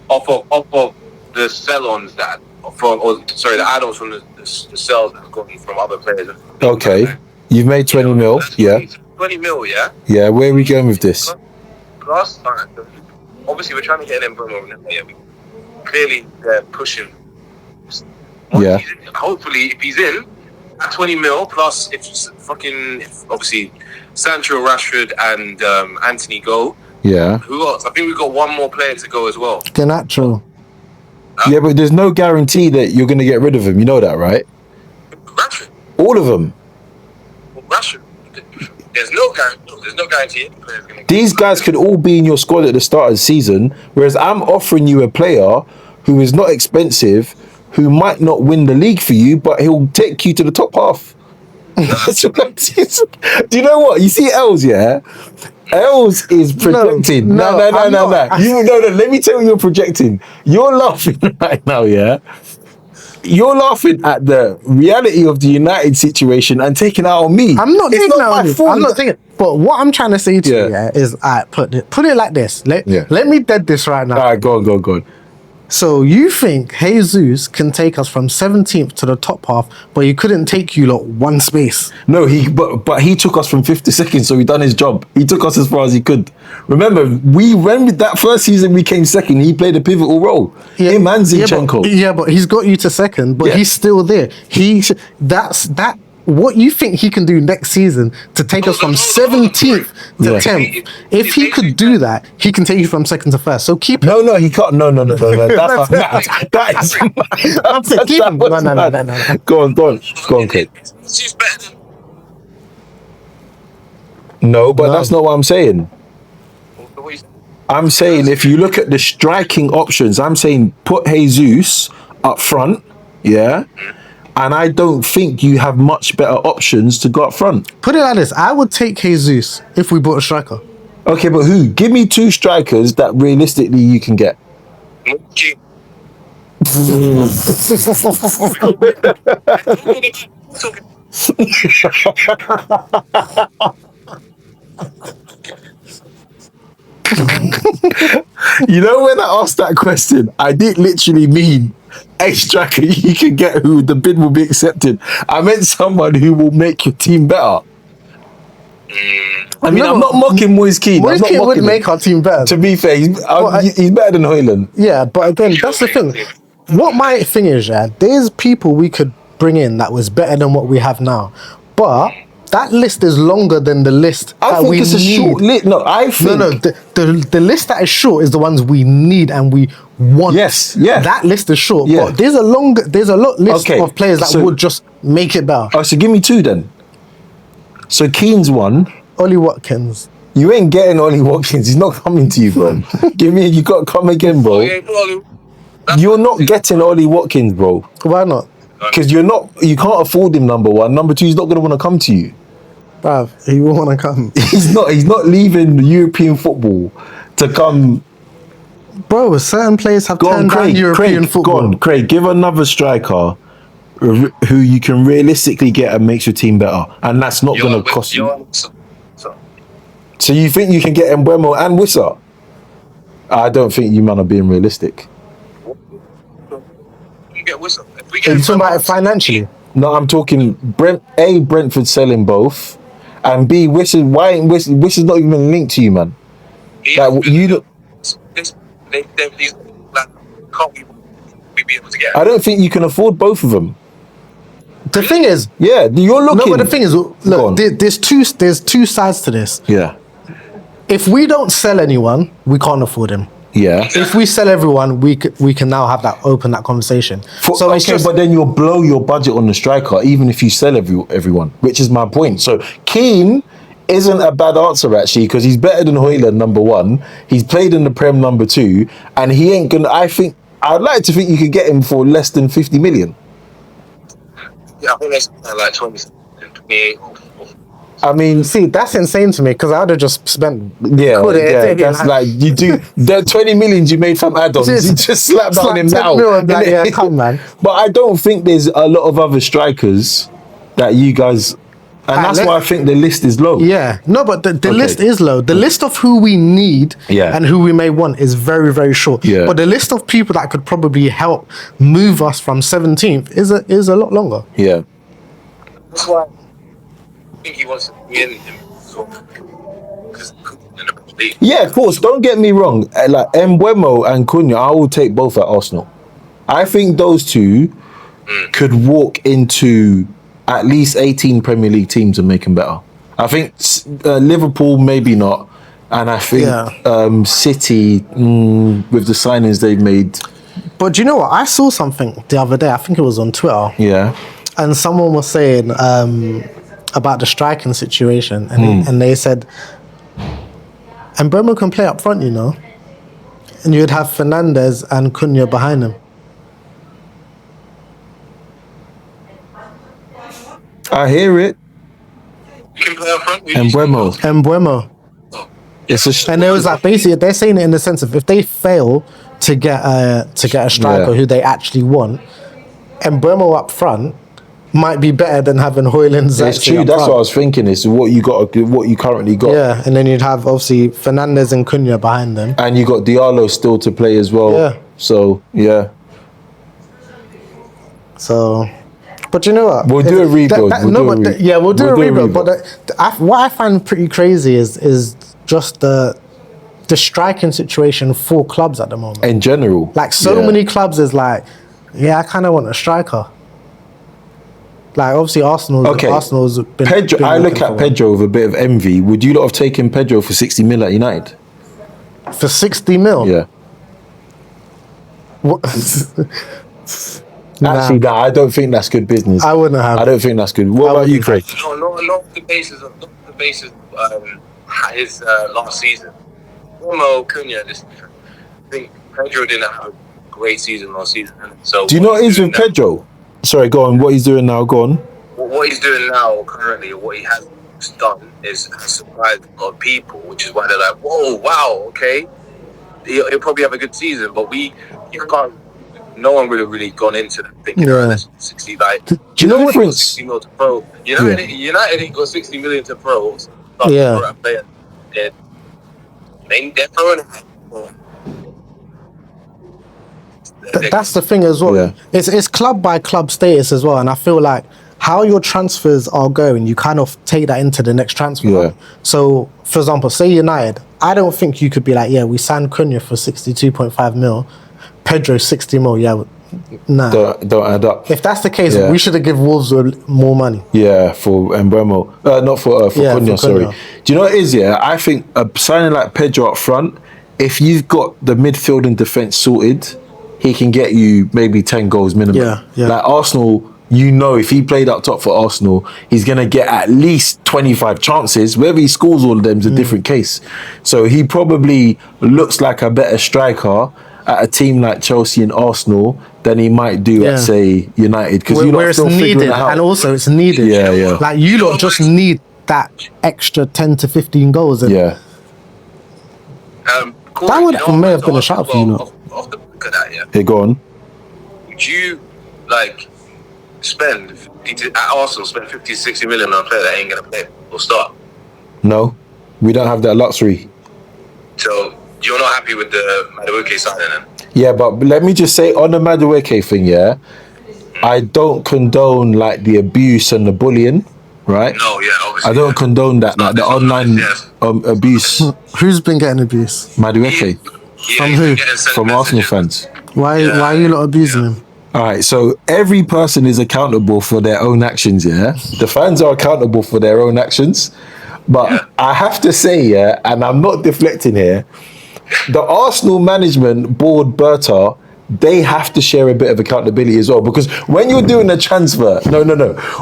Off of the sell-ons the add-ons from the sales that have gone from other players. Okay. You've made 20 mil, yeah. 20 mil, yeah. Yeah. Where are we going with this? Plus, obviously we're trying to get an promo. Yeah, clearly they're pushing. Yeah. Hopefully, if he's in at 20 mil plus, if obviously Sancho, Rashford, and Anthony go. Yeah. Who else? I think we've got one more player to go as well. Garnacho. Yeah, but there's no guarantee that you're going to get rid of him. You know that, right? Rashford. All of them. Well, Rashford. There's no guarantee any player's going to. These guys could all be in your squad at the start of the season, whereas I'm offering you a player who is not expensive, who might not win the league for you, but he'll take you to the top half. Do you know what? You see Ellz, yeah? Ellz is projecting. No. Let me tell you, you're projecting. You're laughing right now, yeah? You're laughing at the reality of the United situation and taking out on me. I'm not It's taking not that my on fault. you. I'm not taking. But what I'm trying to say to Yeah. you is, put it like this. Let me dead this right now. All right, go on. So you think Jesus can take us from 17th to the top half, but he couldn't take you like one space? No, but he took us from 52nd, so he done his job. He took us as far as he could. Remember, when that first season we came second, he played a pivotal role. Him and Zinchenko. Yeah, but he's got you to second, but Yeah. he's still there. That. What you think he can do next season to take us from 17th to Yeah. 10th? If he could do that, he can take you from second to first. So keep it. No, he can't. No. That's not mad. That is mad. I'm saying keep him. That's No. mad. Go on, Kate. She's better No, but that's not what I'm saying. than. I'm saying if you look at the striking options, I'm saying put Jesus up front, yeah? And I don't think you have much better options to go up front. Put it like this: I would take Jesus if we bought a striker. Okay, but who? Give me 2 strikers that realistically you can get. You know, when I asked that question, I didn't literally mean a striker you can get who the bid will be accepted. I meant someone who will make your team better. I mean, No, I'm not mocking Moise Kean. I'm Moise not Kean would mocking him. make our team better. To be fair, he's better than Højlund. Yeah, but again, that's the thing. What my thing is, yeah, there's people we could bring in that was better than what we have now. But that list is longer than the list I that think we it's a need. short list. No, I think... No, the list that is short is the ones we need and we want. Yes, yeah. That list is short, Yeah. but there's a lot list Okay, of players that so- would just make it better. Oh, so give me two then. So Keane's one. Ollie Watkins. You ain't getting Ollie Watkins. He's not coming to you, bro. You got to come again, bro. You're not getting Ollie Watkins, bro. Why not? Because you can't afford him, number one. Number two, he's not going to want to come to you. Bruv, he will want to come. He's not leaving European football to come. Bro, certain players have Go on, turned down Craig. European Craig, football. go on, Craig. Give another striker who you can realistically get and makes your team better. And that's not going to cost you. So you think you can get Mbeumo and Wissa? I don't think you man are being realistic. Are you talking about it financially? No, I'm talking Brentford selling both, and B, Wissa's not even linked to you, man. Like, you don't, I don't think you can afford both of them. The thing is, Yeah, you're looking. no, but the thing is, Go look, on. there's two sides to this. Yeah, If we don't sell anyone, we can't afford him. yeah. If we sell everyone, we can now have that conversation. So it's just, but then you'll blow your budget on the striker, even if you sell everyone, which is my point. So Keane isn't a bad answer actually, because he's better than Højlund, number one. He's played in the Prem, number two, and he ain't gonna. I'd like to think you could get him for less than 50 million. Yeah, I think that's like 28. I mean, see, that's insane to me because I'd have just spent. that's like you do the 20 millions you made from add-ons. You just slap that on him now. Like, yeah, come man. But I don't think there's a lot of other strikers that you guys, and that's why I think the list is low. Yeah, no, but the list is low. The list of who we need and who we may want is very, very short. Yeah. But the list of people that could probably help move us from 17th is a lot longer. Yeah. That's why I think he wants to be in him. Because Yeah, of course. Don't get me wrong. Like Mbeumo and Cunha, I will take both at Arsenal. I think those two could walk into at least 18 Premier League teams and make them better. I think Liverpool maybe not, and I think City with the signings they've made. But do you know what? I saw something the other day. I think it was on Twitter. Yeah. And someone was saying about the striking situation, and they said, and Mbeumo can play up front, you know, and you'd have Fernandes and Cunha behind him. I hear it. you can play up front. Mbeumo. It's a And it was like basically they're saying it in the sense of if they fail to get a striker who they actually want, and Mbeumo up front might be better than having Højlund. It's true. That's what I was thinking. Is what you currently got. Yeah, and then you'd have obviously Fernandes and Cunha behind them, and you got Diallo still to play as well. Yeah. So yeah. So, but you know what? We'll do a rebuild. We'll do a rebuild. But what I find pretty crazy is just the striking situation for clubs at the moment. In general, Like many clubs is like, I kind of want a striker. Like obviously Arsenal's been. Pedro. I look at Pedro with a bit of envy. Would you lot have taken Pedro for 60 mil at United? For 60 mil? Yeah. What? Actually, nah, I don't think that's good business. I wouldn't have. I don't think that's good. What about you, Craig? No, not the basis of his last season. Mbeumo, Cunha, I think Pedro didn't have a great season last season. So Do you know what it is with Pedro? Sorry, go on. What he's doing now? Go on. What he's doing now, currently, what he has done has surprised a lot of people, which is why they're like, "Whoa, wow, okay, he'll probably have a good season." But you can't no one really gone into them thinking, Yeah. that's 60. Like, Do you know what difference? 60 mil to pro. United ain't got 60 million to pros. Yeah. For a player. They're throwing. That's the thing as well. Yeah. It's club by club status as well, and I feel like how your transfers are going, you kind of take that into the next transfer. Yeah. So, for example, say United, I don't think you could be like, yeah, we signed Cunha for 62.5 mil, Pedro 60 mil. Yeah, nah. Don't add up. If that's the case, Yeah. we should have given Wolves more money. Yeah, for Mbeumo. Not for Yeah, Cunha, for Cunha. sorry. Do you know what it is, yeah? I think signing like Pedro up front, if you've got the midfield and defence sorted, he can get you maybe 10 goals minimum. Yeah. Like Arsenal, you know, if he played up top for Arsenal, he's going to get at least 25 chances. Whether he scores all of them is a different case. So he probably looks like a better striker at a team like Chelsea and Arsenal than he might do at, say, United. Because Where it's needed, and also it's needed. Yeah. Like, you lot just need that extra 10 to 15 goals. And Yeah. Corey, That may have been a shout for you, know. Off the back of that, yeah. Hey, go on. Would you spend at Arsenal spend 50, 60 million on a player that ain't gonna play or start? No, we don't have that luxury. So you're not happy with the Madueke signing then? Yeah, but let me just say on the Madueke thing, yeah, I don't condone like the abuse and the bullying, right? No, yeah, obviously. I don't condone that, like the online abuse. Who's been getting abuse? Madueke From who? from Arsenal fans. Why are you lot abusing him? All right, so every person is accountable for their own actions, yeah? The fans are accountable for their own actions. But I have to say, yeah, and I'm not deflecting here, the Arsenal management board, Berta, they have to share a bit of accountability as well. Because when you're doing a transfer, no.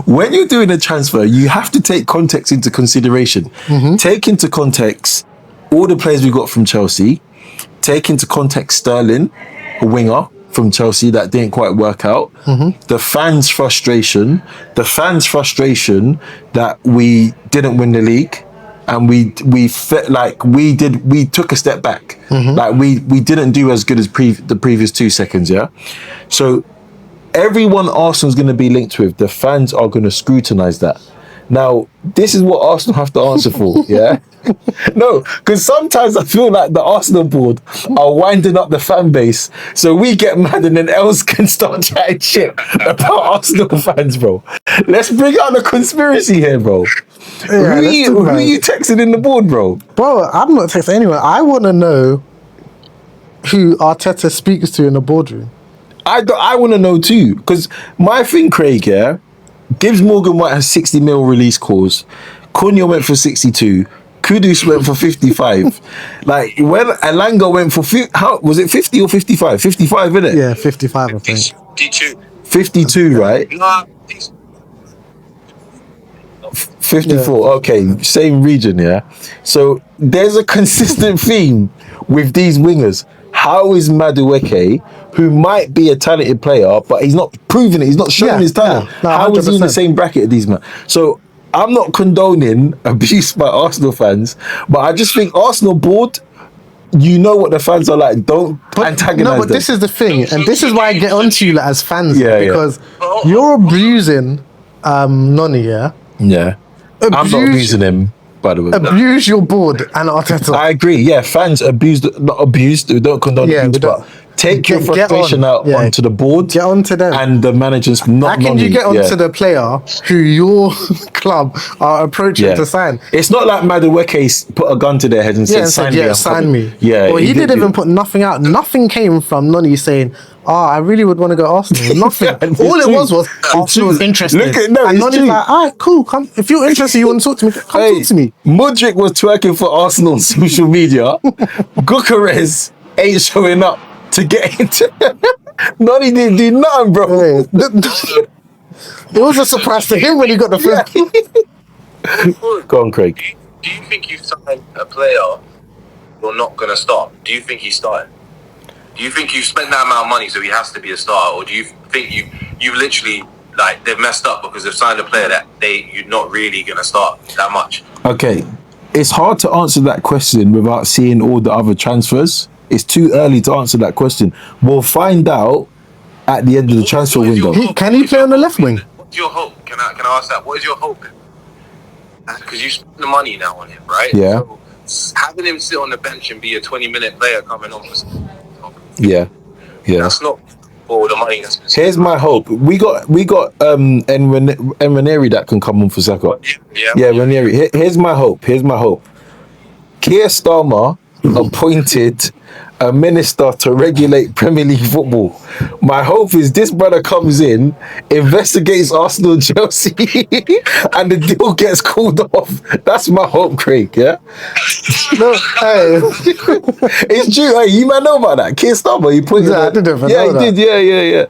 When you're doing a transfer, you have to take context into consideration. Take into context all the players we got from Chelsea. Take into context Sterling, a winger from Chelsea that didn't quite work out. The fans' frustration that we didn't win the league, and we felt like we took a step back. Like we didn't do as good as the previous 2 seconds. Yeah, so everyone Arsenal's going to be linked with, the fans are going to scrutinise that. Now, this is what Arsenal have to answer for, yeah? No, because sometimes I feel like the Arsenal board are winding up the fan base so we get mad and then Ellz can start chatting shit about Arsenal fans, bro. Let's bring out the conspiracy here, bro. Who are you texting in the board, bro? Bro, I'm not texting anyone. I want to know who Arteta speaks to in the boardroom. I want to know too, because my thing, Craig, yeah, Gibbs Morgan White has 60 mil release clause. Cunha went for 62. Kudus went for 55. Like when Alanga went for how was it 50 or 55? 55, isn't it? Yeah, 55, I think. 52, right? No, 54. Okay, same region, yeah. So there's a consistent theme with these wingers. How is Madueke, who might be a talented player, but he's not proving it, he's not showing his talent. No, how is he in the 100%. same bracket as these men? So I'm not condoning abuse by Arsenal fans, but I just think Arsenal board, you know what the fans are like. Don't antagonize No, but them. this is the thing, and this is why I get onto you like, as fans, Yeah, because you're abusing Noni, yeah? Yeah. I'm not abusing him, by the way. Abuse your board and Arteta. I agree. Yeah, fans not abused. We don't condone Yeah, abuse, we don't- but take your Get frustration on. out Yeah. onto the board. Get onto them. And the managers not. How can you get onto the player who your club are approaching to sign? It's not like Madueke put a gun to their head and said, And sign said, me. I'm sign coming." me. Yeah. Well, he didn't do even that. put nothing out. Nothing came from Noni saying, I really would want to go to Arsenal. Nothing. It's All it true. was It's Arsenal was true. interested. Look at- no, and it's Noni's true. like, all right, cool. Come. If you're interested, you want to talk to me, come talk to me. Mudryk was twerking for Arsenal on social media. Gyökeres ain't showing up to get into. Noni didn't do nothing, bro. It was a surprise to him when he got the first. Go on, Craig. Do you think you've signed a player you're not going to start? Do you think he's starting? Do you think you've spent that amount of money so he has to be a starter? Or do you think you literally, like, they've messed up because they've signed a player that you're not really going to start that much? Okay, it's hard to answer that question without seeing all the other transfers. It's too early to answer that question. We'll find out at the end of the transfer window. Can he play on the left wing? What's your hope? Can I ask that? What is your hope? Because you spend the money now on him, right? Yeah. So having him sit on the bench and be a 20-minute player coming on, Yeah. that's not all the money that's been spent. Here's my hope. We got Ranieri that can come on for Saka. Yeah, Ranieri. Here's my hope. Keir Starmer appointed a minister to regulate Premier League football. My hope is this brother comes in, investigates Arsenal and Chelsea, and the deal gets called off. That's my hope, Craig. Yeah. No, hey. It's true. Hey, you might know about that. Keir Starmer, he appointed. Yeah, I didn't even Yeah, know he that. did. Yeah.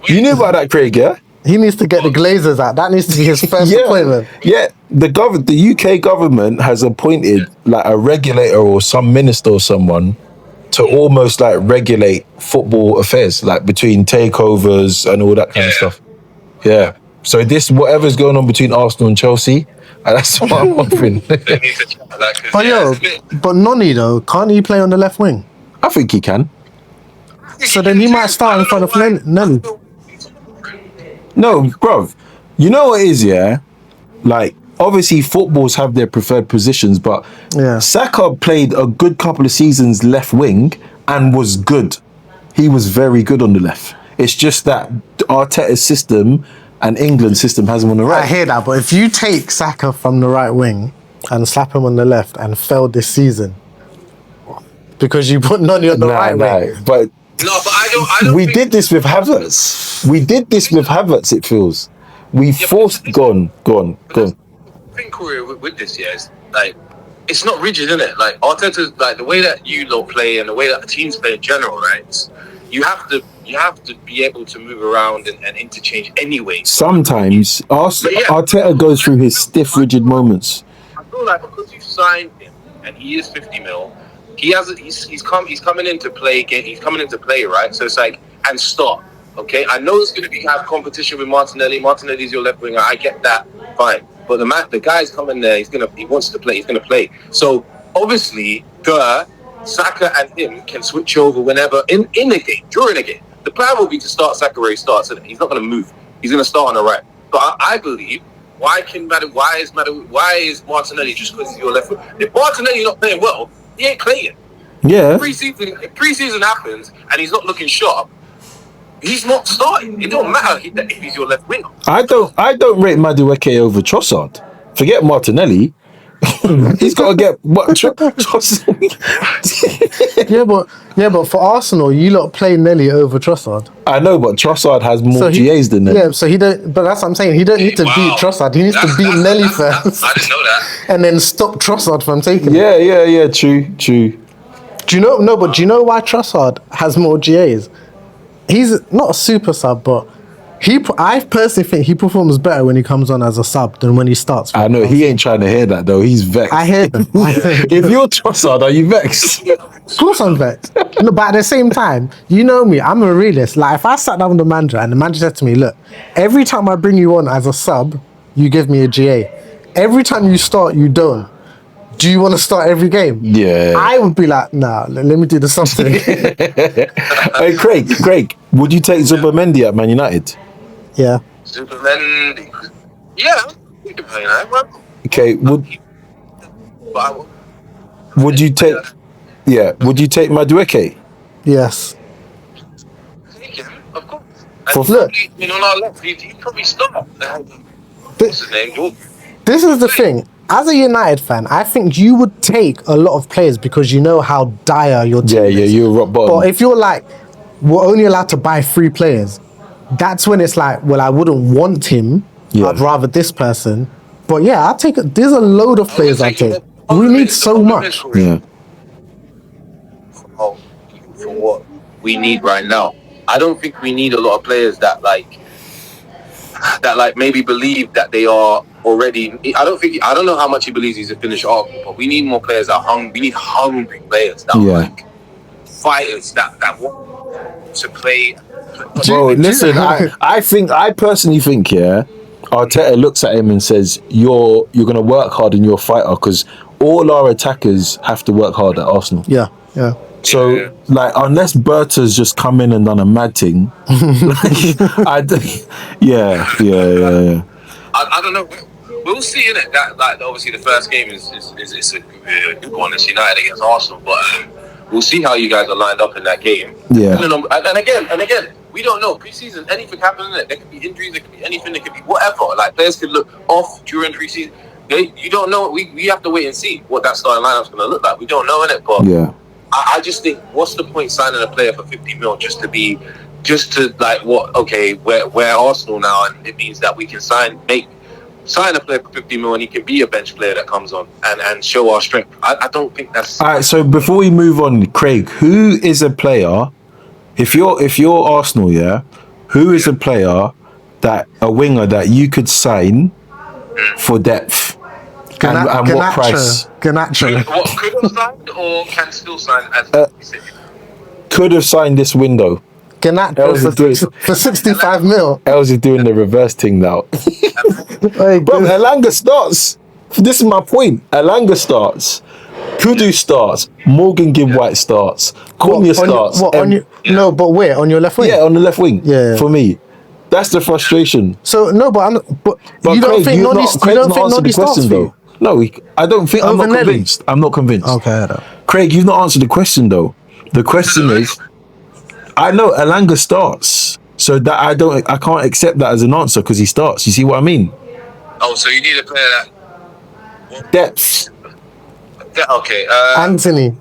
You knew about that, Craig? Yeah. He needs to get the Glazers out. That needs to be his first appointment. Yeah, the UK government has appointed like a regulator or some minister or someone to almost like regulate football affairs, like between takeovers and all that kind of stuff. Yeah. So this, whatever's going on between Arsenal and Chelsea, that's what I'm offering. But Noni though, can't he play on the left wing? I think he can. So then he might start in front of Noni. No, bruv. You know what it is, yeah? Like, obviously footballs have their preferred positions, but Saka played a good couple of seasons left wing and was good. He was very good on the left. It's just that Arteta's system and England's system has him on the right. I hear that, but if you take Saka from the right wing and slap him on the left and fail this season because you put Noni on the right wing. But no, but I don't. We did this with Havertz. It feels. We forced. Go on. I think Corrie with this year is like it's not rigid, isn't it? Like Arteta's like the way that you lot play and the way that the teams play in general, right? You have to be able to move around and interchange anyway. Sometimes Arteta goes through his stiff, rigid moments. I feel like because you signed him and he is 50 mil. He's coming into play, right? So it's like and start. Okay, I know it's going to have competition with Martinelli. Martinelli's your left winger. I get that, fine. But the guy's coming there. He wants to play. He's going to play. So obviously, Saka and him can switch over whenever in a game, during a game. The plan will be to start Saka where he starts. He's not going to move. He's going to start on the right. But I believe. Why is Martinelli just because he's your left foot? If Martinelli's not playing well, he ain't playing. Yeah. Preseason happens and he's not looking sharp. He's not starting. It don't matter if he's your left winger. I don't rate Madueke over Trossard. Forget Martinelli. He's got to get what Trossard. yeah, but for Arsenal, you lot play Nelly over Trossard. I know, but Trossard has more GAs than Nelly. Yeah, so he don't. But that's what I'm saying. He don't need to beat Trossard. He needs to beat Nelly first. I didn't know that. And then stop Trossard from taking it. Yeah. True. Do you know? No, but do you know why Trossard has more GAs? He's not a super sub, but I personally think he performs better when he comes on as a sub than when he starts. I know, he ain't trying to hear that though. He's vexed. I hear him. If you're Trossard, are you vexed? Of course I'm vexed. No, but at the same time, you know me, I'm a realist. Like, if I sat down with the manager and the manager said to me, look, every time I bring you on as a sub, you give me a GA. Every time you start, you don't. Do you want to start every game? Yeah. I would be like, nah, let me do the something. Hey, Craig, would you take Zubimendi at Man United? Yeah. Zubimendi. Yeah, we can play that. Okay, would you take Madueke? Yes. Of course. Look, on our left, he'd probably start. What's his name? This is the thing. As a United fan, I think you would take a lot of players because you know how dire your team is. Yeah, you're rock bottom. But if you're like, we're only allowed to buy 3 players, that's when it's like, well, I wouldn't want him. Yeah. I'd rather this person. But yeah, I'll take it. There's a load of players I take. We need so much. Yeah. For what we need right now. I don't think we need a lot of players that maybe believe that they are already. I don't know how much he believes he's a finished article, but we need more players that are hungry. We need hungry players that are like fighters that want to play. Bro, listen, I personally think, Arteta looks at him and says, you're gonna work hard and you're a fighter, because all our attackers have to work hard at Arsenal. Yeah. So, like, unless Berta's just come in and done a mad thing, yeah. I don't know. We'll see, innit? That, like, obviously the first game is a good one. It's United against Arsenal, but we'll see how you guys are lined up in that game. Yeah. And again, we don't know. Pre-season, anything happens in it. There could be injuries, there could be anything, there could be whatever. Like, players could look off during pre-season. You don't know. We have to wait and see what that starting lineup's going to look like. We don't know, innit? But Yeah. I just think, what's the point signing a player for 50 mil just to like, what? Okay, we're Arsenal now, and it means that we can sign a player for 50 mil, and he can be a bench player that comes on and show our strength. I don't think that's. All right. So before we move on, Craig, who is a player? If you're Arsenal, yeah, who is a player a winger that you could sign for depth? And what price? Garnacho. What could have signed or can still sign as Could have signed this window. Garnacho for 65 mil. Ellz is doing the reverse thing now. Bro, Elanga starts. This is my point. Elanga starts. Kudu starts. Morgan Gibb White starts. Cunha starts. No, but where? On your left wing? Yeah, on the left wing. Yeah. For me. That's the frustration. So, no, but you don't think Noni starts for you? No, I don't think. I'm not Nelly? convinced. I'm not convinced. Okay, Craig, you've not answered the question though. The question is, I know Elanga starts, so that I can't accept that as an answer because he starts. You see what I mean? Oh, so you need a player that Depth. okay. Anthony.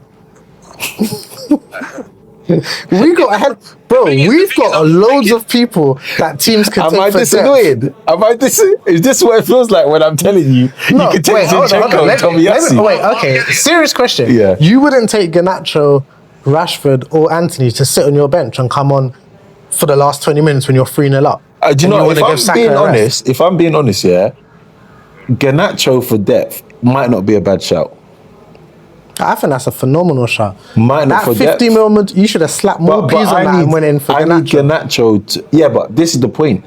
We got ahead, bro. We've got loads of people that teams can take Am I for depth. disagreeing? Is this what it feels like when I'm telling you? No, you can take wait, hold on. Zinchenko and Tomiyasu. Wait, okay. Serious question. Yeah. You wouldn't take Garnacho, Rashford, or Anthony to sit on your bench and come on for the last 20 minutes when you're 3-0 up. Do you know, wanna give if Saka I'm a rest. being honest, yeah, Garnacho for depth might not be a bad shout. I think that's a phenomenal shot. Might not That for 50 depth. mil, you should have slapped more peas on that and went in for I need Garnacho yeah, but this is the point.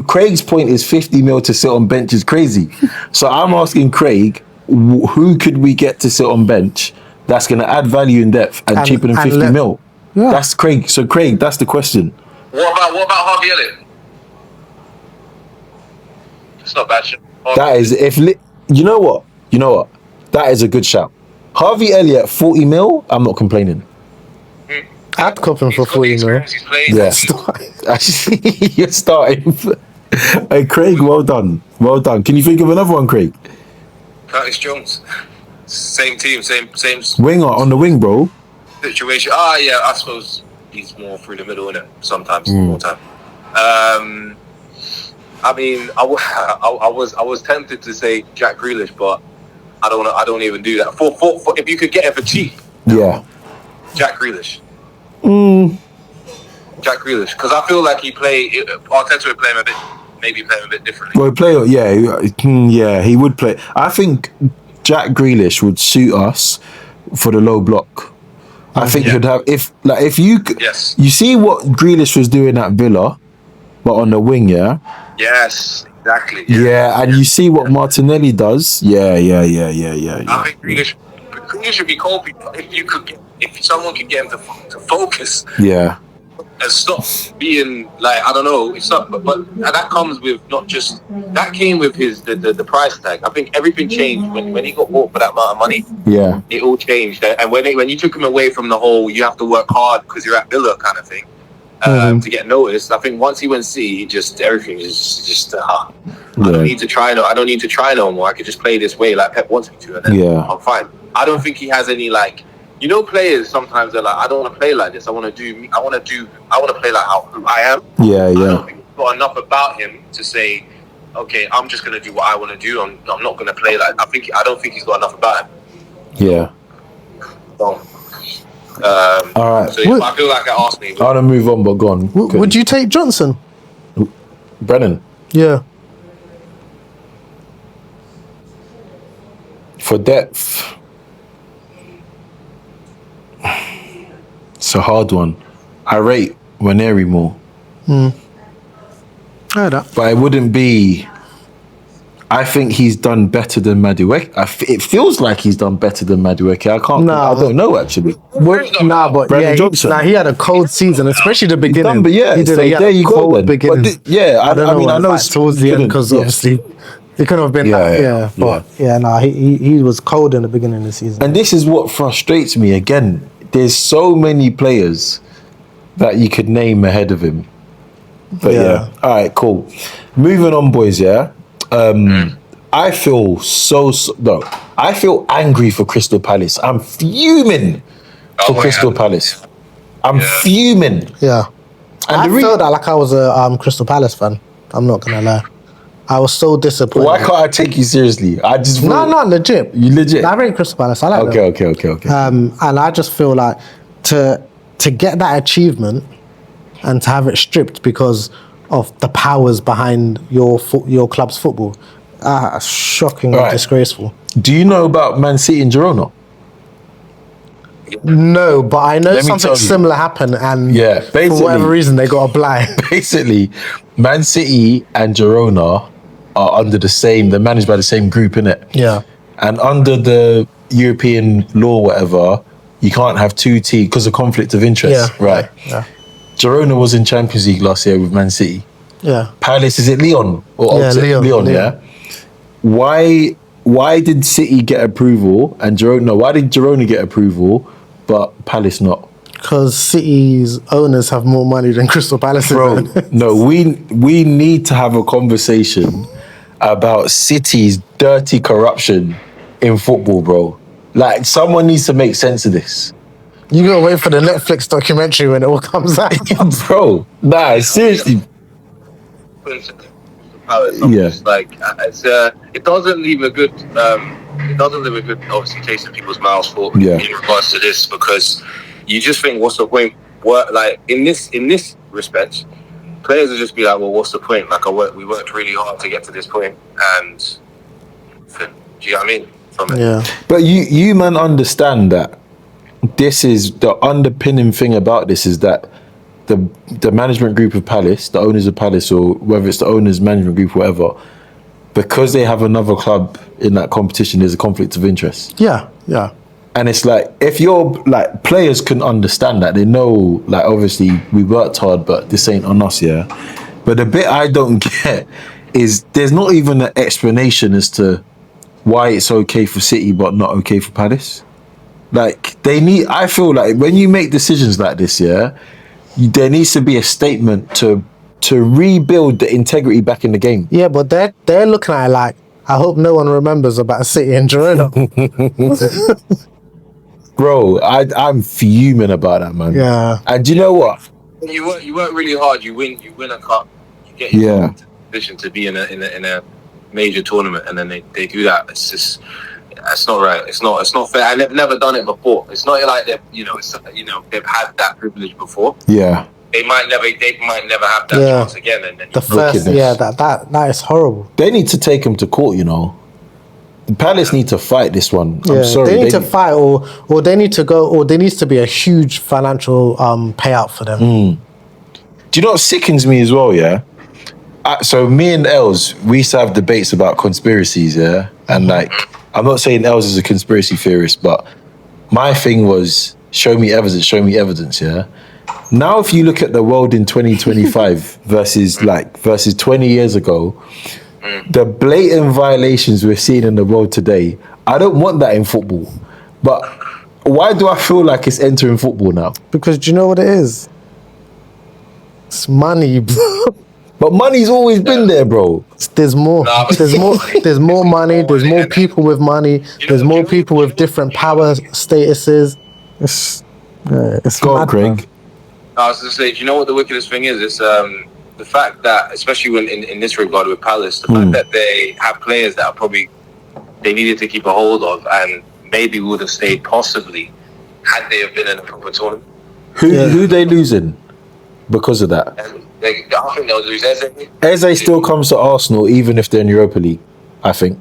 Craig's point is 50 mil to sit on bench is crazy. So I'm asking Craig, who could we get to sit on bench that's going to add value in depth and cheaper than 50 mil? Yeah. That's Craig. So Craig, that's the question. What about Harvey Elliott? It's not bad shit. That is you know what? That is a good shout. Harvey Elliott 40 mil, I'm not complaining. I'd cop him for 40 mil. He's played. Yeah. Actually, you're starting. Hey, Craig, well done. Well done. Can you think of another one, Craig? Curtis Jones. Same team, same Winger on the wing, bro. situation. Yeah, I suppose he's more through the middle, innit? Sometimes, more time. I mean, I was tempted to say Jack Grealish, but I don't even do that. For if you could get it for cheap, Yeah. Jack Grealish. Jack Grealish, because I feel like Arteta would play him a bit differently. Well, he would play. I think Jack Grealish would suit us for the low block. I think he'd have if you you see what Grealish was doing at Villa, but on the wing, yeah. Yes, exactly. Yeah, and you see what Martinelli does. Yeah. I think Grealish should be called if someone could get him to focus. Yeah. And stop being like, I don't know, it's not, but that comes with that came with the price tag. I think everything changed when he got bought for that amount of money. Yeah, it all changed, and when you took him away from the whole you have to work hard because you're at Villa kind of thing to get noticed. I think once he went C, everything is just I don't need to try I don't need to try no more. I could just play this way like Pep wants me to, and then I'm fine. I don't think he has any players sometimes they're like, I don't want to play like this. I want to play like how I am. Yeah. I don't think he's got enough about him to say, okay, I'm just going to do what I want to do. I'm not going to play like. I don't think he's got enough about him. Yeah. So, all right. So I feel like I asked me. I want to move on, but go on. Would you take Johnson? Brennan Yeah. for depth? It's a hard one. I rate Waneri more. I heard that. But it wouldn't be. I think he's done better than Madueke. It feels like he's done better than Madueke. I don't know actually. But Brandon yeah, Johnson. he had a cold season, especially the beginning. Done, but yeah, he did. so He had there a you go cold then. beginning. But I mean, I know like towards the end because obviously it could have been he was cold in the beginning of the season. And this is what frustrates me again. There's so many players that you could name ahead of him. But yeah. All right, cool. Moving on, boys, yeah. I feel I feel angry for Crystal Palace. I'm fuming for Crystal Palace. I'm fuming. Yeah. And I felt that like I was a Crystal Palace fan. I'm not gonna lie. I was so disappointed. Why can't I take you seriously? I just legit. You legit? I rate Crystal Palace. I like them. Okay. And I just feel like to get that achievement and to have it stripped because of the powers behind your club's football, shockingly disgraceful. Do you know about Man City and Girona? No, but I know something similar happened, and for whatever reason they got a blind. Basically, Man City and Girona are under they're managed by the same group, innit? Yeah. And under the European law, whatever, you can't have two teams because of conflict of interest. Yeah. Right. Yeah. Girona was in Champions League last year with Man City. Yeah. Palace, is it Lyon? Lyon, yeah. Why did City get approval and Girona? Why did Girona get approval, but Palace not? Because City's owners have more money than Crystal Palace's owners. No, we need to have a conversation about City's dirty corruption in football, bro. Like, someone needs to make sense of this. You gotta wait for the Netflix documentary when it all comes out. Bro, seriously. Like it doesn't leave a good obviously taste in people's mouths in regards to this, because you just think, what's the point? Like in this respect, players will just be like, well, what's the point? Like we worked really hard to get to this point, and do you know what I mean? From it. Yeah. But you man understand that this is the underpinning thing about this is that the management group of Palace, the owners of Palace, or whether it's the owners, management group, whatever, because they have another club in that competition, there's a conflict of interest. Yeah. And it's like, if you're like, players can understand that. They know, like, obviously we worked hard, but this ain't on us, yeah. But the bit I don't get is there's not even an explanation as to why it's okay for City but not okay for Palace. Like, I feel like when you make decisions like this, yeah, there needs to be a statement to rebuild the integrity back in the game. Yeah, but they're looking at it like, I hope no one remembers about City and Girona. Bro, I'm fuming about that, man. Yeah. And you know what? You work really hard. You win a cup. You get yourself into a position to be in a major tournament, and then they do that. It's just, that's not right. It's not fair. And they've never done it before. It's not like they've had that privilege before. Yeah. They might never have that chance again. And then the first, that is horrible. They need to take him to court, you know. The Palace need to fight this one. I'm sorry. They need to fight, or they need to go, or there needs to be a huge financial payout for them. Do you know what sickens me as well, yeah? So me and Ellz, we used to have debates about conspiracies, yeah? And like, I'm not saying Ellz is a conspiracy theorist, but my thing was, show me evidence, yeah? Now if you look at the world in 2025 versus 20 years ago, the blatant violations we're seeing in the world today, I don't want that in football. But why do I feel like it's entering football now? Because do you know what it is? It's money, bro. But money's always been there, bro. There's more. There's more money. There's more people with money. There's more people with different power statuses. It's Go on, mad, Craig. man. I was going to say, do you know what the wickedest thing is? It's the fact that, especially when in this regard with Palace, the fact that they have players that are probably they needed to keep a hold of, and maybe would have stayed possibly had they have been in a proper tournament. Who they losing because of that? And I think they'll lose Eze. Eze still comes to Arsenal even if they're in Europa League, I think.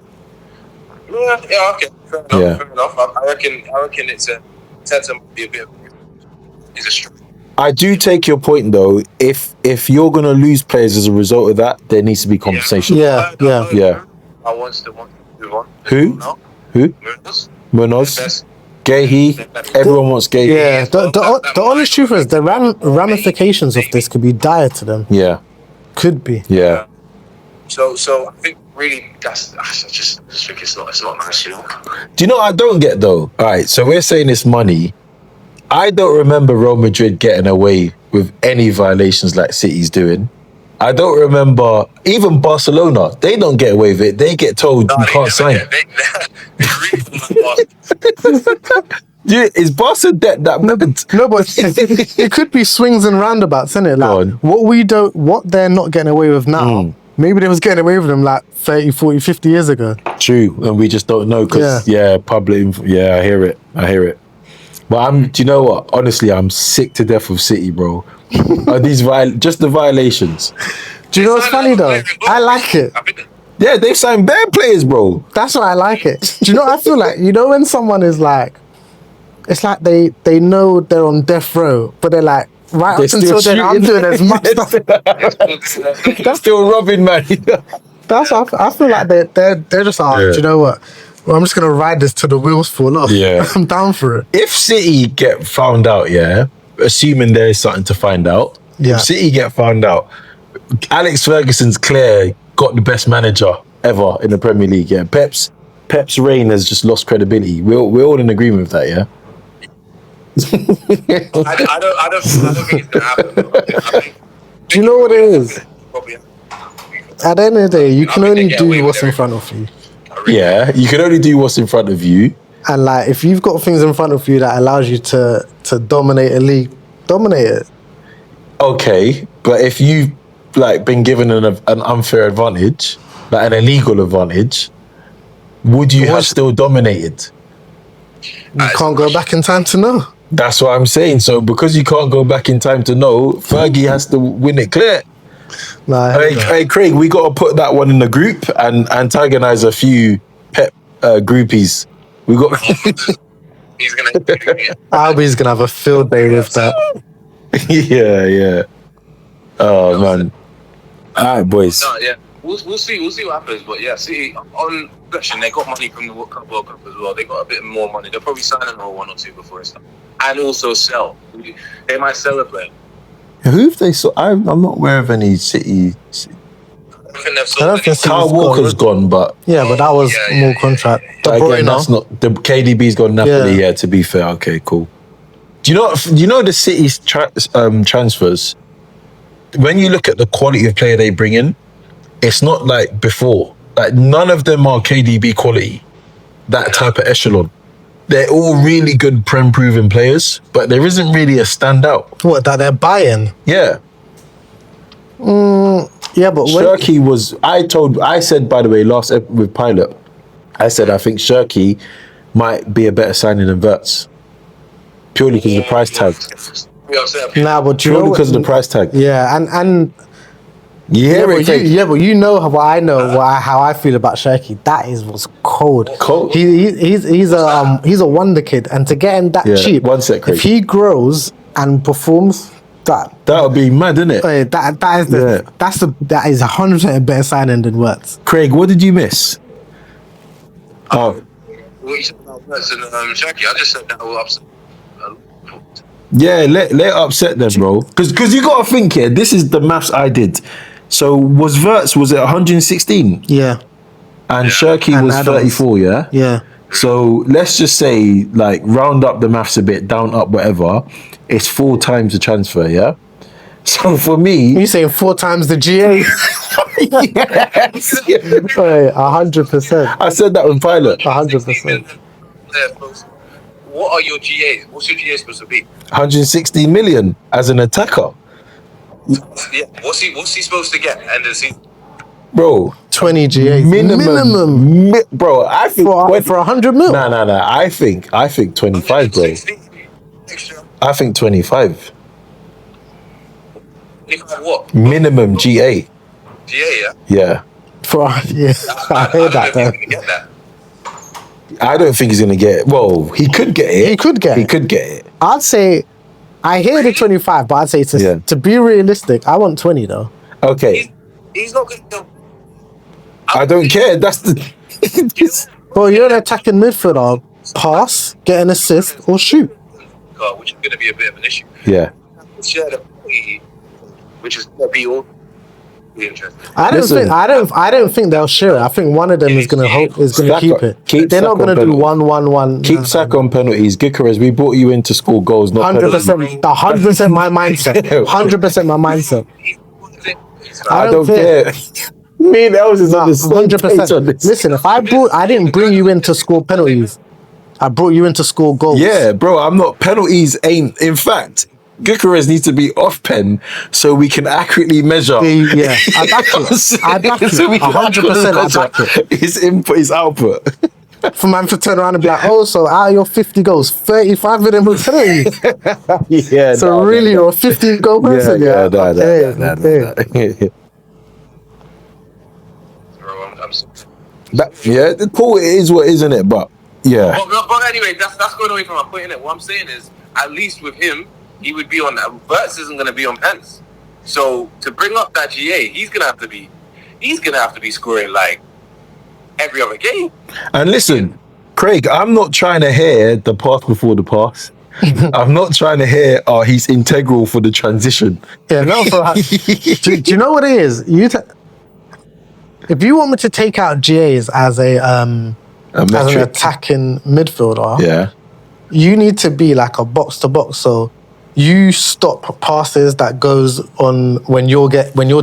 Yeah, okay. Fair enough. I reckon it's a sense of be a bit. It's a struggle. I do take your point though. If you're gonna lose players as a result of that, there needs to be compensation. Yeah. I want to move on. Who? No? Who? Munoz? Best. Gahey? Everyone wants Gahey. Yeah, the honest truth is the ramifications of this could be dire to them. Yeah. Could be. Yeah. So I think really I just think it's not nice, you know. Do you know what I don't get though? All right, so we're saying it's money. I don't remember Real Madrid getting away with any violations like City's doing. I don't remember even Barcelona. They don't get away with it. They get told you can't sign. They really Yeah, is Barca debt that bad? No, but it could be swings and roundabouts, isn't it? Go Like on. what they're not getting away with now. Maybe they was getting away with them like 30, 40, 50 years ago. True, and we just don't know because public. Yeah, I hear it. But do you know what? Honestly, I'm sick to death of City, bro. Are these just the violations? Do you know what's funny though? I like it. Yeah, they've signed bad players, bro. That's why I like it. Do you know what I feel like? You know when someone is like, it's like they know they're on death row, but they're like, right up until then, I'm doing as much stuff. That's still robbing, man. That's what I feel like they're just like, do you know what? Well, I'm just gonna ride this till the wheels fall off. Yeah. I'm down for it. If City get found out, assuming there is something to find out, if City get found out, Alex Ferguson's clear got the best manager ever in the Premier League. Yeah, Pep's reign has just lost credibility. We're all in agreement with that. Yeah. I don't think it's gonna happen. Do you know what it is? At the end of the day, you can only do what's in front of you. Yeah, you can only do what's in front of you. And like, if you've got things in front of you that allows you to dominate a league, dominate it. Okay, but if you've like been given an unfair advantage, like an illegal advantage, would you have still dominated? You can't go back in time to know. That's what I'm saying. So because you can't go back in time to know, Fergie has to win it clear. Nah, Hey, Craig, we got to put that one in the group and antagonize a few Pep groupies. We got. He's gonna. Albie's gonna have a field day with that. Yeah. Oh man. All right, boys. No, yeah. We'll see what happens. But yeah, City on reflection, they got money from the World Cup as well. They got a bit more money. They'll probably sign another one or two before it's done, and also sell. They might sell a player. Who have they sold? I'm not aware of any City. I think they've sold. Kyle Walker's gone, but but that was more contract. again, that's not the KDB's gone Napoli. Yeah, to be fair, okay, cool. Do you know the City's transfers? When you look at the quality of player they bring in, it's not like before. Like none of them are KDB quality, that type of echelon. They're all really good Prem-proven players, but there isn't really a standout. What, that they're buying? Yeah. Yeah, but Shirky was. I said by the way last with Pilot, I said I think Shirky might be a better signing than Wirtz, purely because of the price tag. Nah, but you know Purely because of the price tag. Yeah, and Yeah, but you know how I know how I feel about Shirky. That was cold. Cold. He's a wonder kid, and to get him that cheap, one sec, Craig. if he grows and performs, that'll be mad, isn't it? That is 100% a better signing than Wirtz. Craig, what did you miss? Oh, What you said about Wirtz and Shaki, I just said that will upset. yeah, let it upset them, bro. Because you got to think here. This is the maths I did. So was Wirtz, was it 116? Yeah. And Shirky And was add-ons. 34, yeah? Yeah. So let's just say, like, round up the maths a bit, down, up, whatever. It's 4 times the transfer, yeah? So for me... You saying 4 times the GA? Yes. 100%. I said that with Pilot. 100%. What are your GAs? What's your GA supposed to be? 116 million as an attacker. Yeah. What's he supposed to get? And is he? Bro, 20 GA. minimum. Bro, I think... For 100 mil? Nah. I think 25, bro. Extra. I think 25. 25 what? Minimum GA. GA, yeah. Yeah. I heard that I though. don't know if you can get that. I don't think he's going to get it. Well, he could get it. He could get it. I'd say, I hear the 25, but I'd say to be realistic, I want 20 though. Okay. He's not going to. I don't care. That's the. Bro, you're an attacking midfielder. Pass, get an assist, or shoot. Which is going to be a bit of an issue. Yeah. Share the play, which is going to be all interesting. I don't think they'll share it. I think one of them is gonna keep it. They're not gonna do 1-1-1. Keep Saka on penalties. Gyökeres, we brought you in to score goals, not 100%. 100% my mindset. 100% my mindset. I don't care. Me and Ellz is on the same page on 100%. this. Listen, I didn't bring you in to score penalties. I brought you in to score goals. Yeah, bro, I'm not. Penalties ain't. In fact, Gyökeres needs to be off pen so we can accurately measure. Yeah, I back it. I back it. So we can 100% I back it. his input, his output. For man to turn around and be like, oh, so out of your 50 goals, 35 of them were penalties. Yeah. So really, you're a 50-goal person. Yeah. The pool is what isn't it? But yeah. But anyway, that's going away from my point, innit? What I'm saying is, at least with him, he would be on. Verts isn't going to be on pens. So to bring up that GA, he's going to have to be scoring like every other game. And listen, Craig, I'm not trying to hear the pass before the pass. I'm not trying to hear, he's integral for the transition. Yeah, no. Do you know what it is? If you want me to take out GAs as an attacking midfielder, yeah, you need to be like a box to box. So you stop passes that goes on when your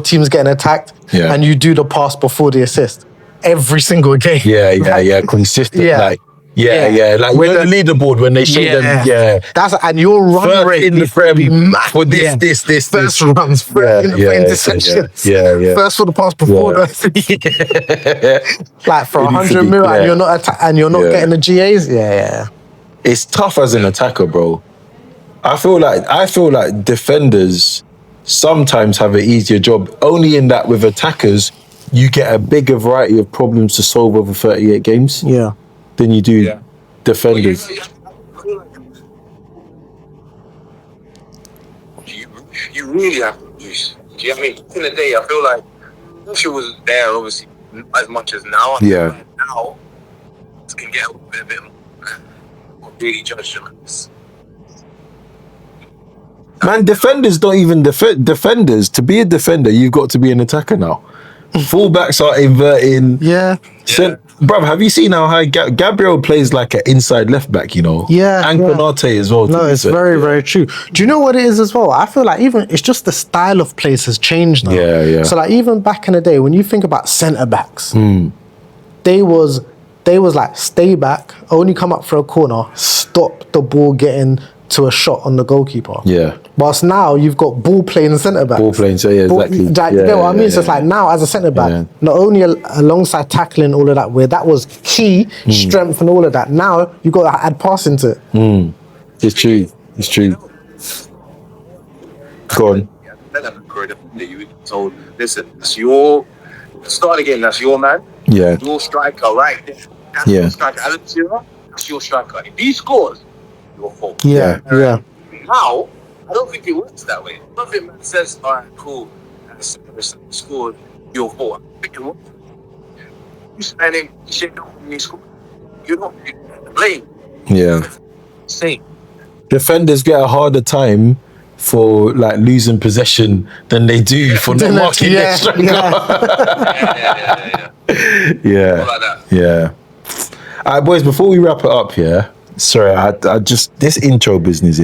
team's getting attacked, and you do the pass before the assist every single game. Yeah, consistent. Yeah. Like when the leaderboard when they show them, that's and your run first rate in the frame for this first runs, first in the frame interceptions, first for the pass before like for 100 mil, and you're not getting the GAs. It's tough as an attacker, bro. I feel like defenders sometimes have an easier job. Only in that with attackers, you get a bigger variety of problems to solve over 38 games. Yeah. Than you do defenders. You really have to use. Do you know what I mean? In the day, I feel like Russia was there, obviously, as much as now. Yeah. Now, it can get a bit more really judged on this. Man, defenders don't even defenders. To be a defender, you've got to be an attacker now. Fullbacks are inverting. Yeah. Bruv, have you seen how high Gabriel plays like an inside left back, you know? Yeah. And Konate as well. No, it's very, very true. Do you know what it is as well? I feel like even it's just the style of play has changed now. Yeah. So like even back in the day, when you think about centre backs, they was like stay back, only come up for a corner, stop the ball getting to a shot on the goalkeeper. Yeah. Whilst now you've got ball playing centre backs. Exactly. You get what I mean? So it's like now as a centre back, not only alongside tackling all of that, where that was key, strength and all of that. Now you've got to add passing to it. It's true. Go on. So listen, it's your start again. That's your man. Yeah. Your striker, right there. That's your striker. Alan Shearer, that's your striker. If he scores, your fault. Yeah. Now, I don't think it works that way. I don't think man says, all right, cool, scored, your fault. I think it works. You spending shit on me score. You don't blame. Yeah. Same. Defenders get a harder time for like losing possession than they do for not marking their striker. Yeah. Like that. Yeah. All right, boys, before we wrap it up, sorry, I just, this intro business,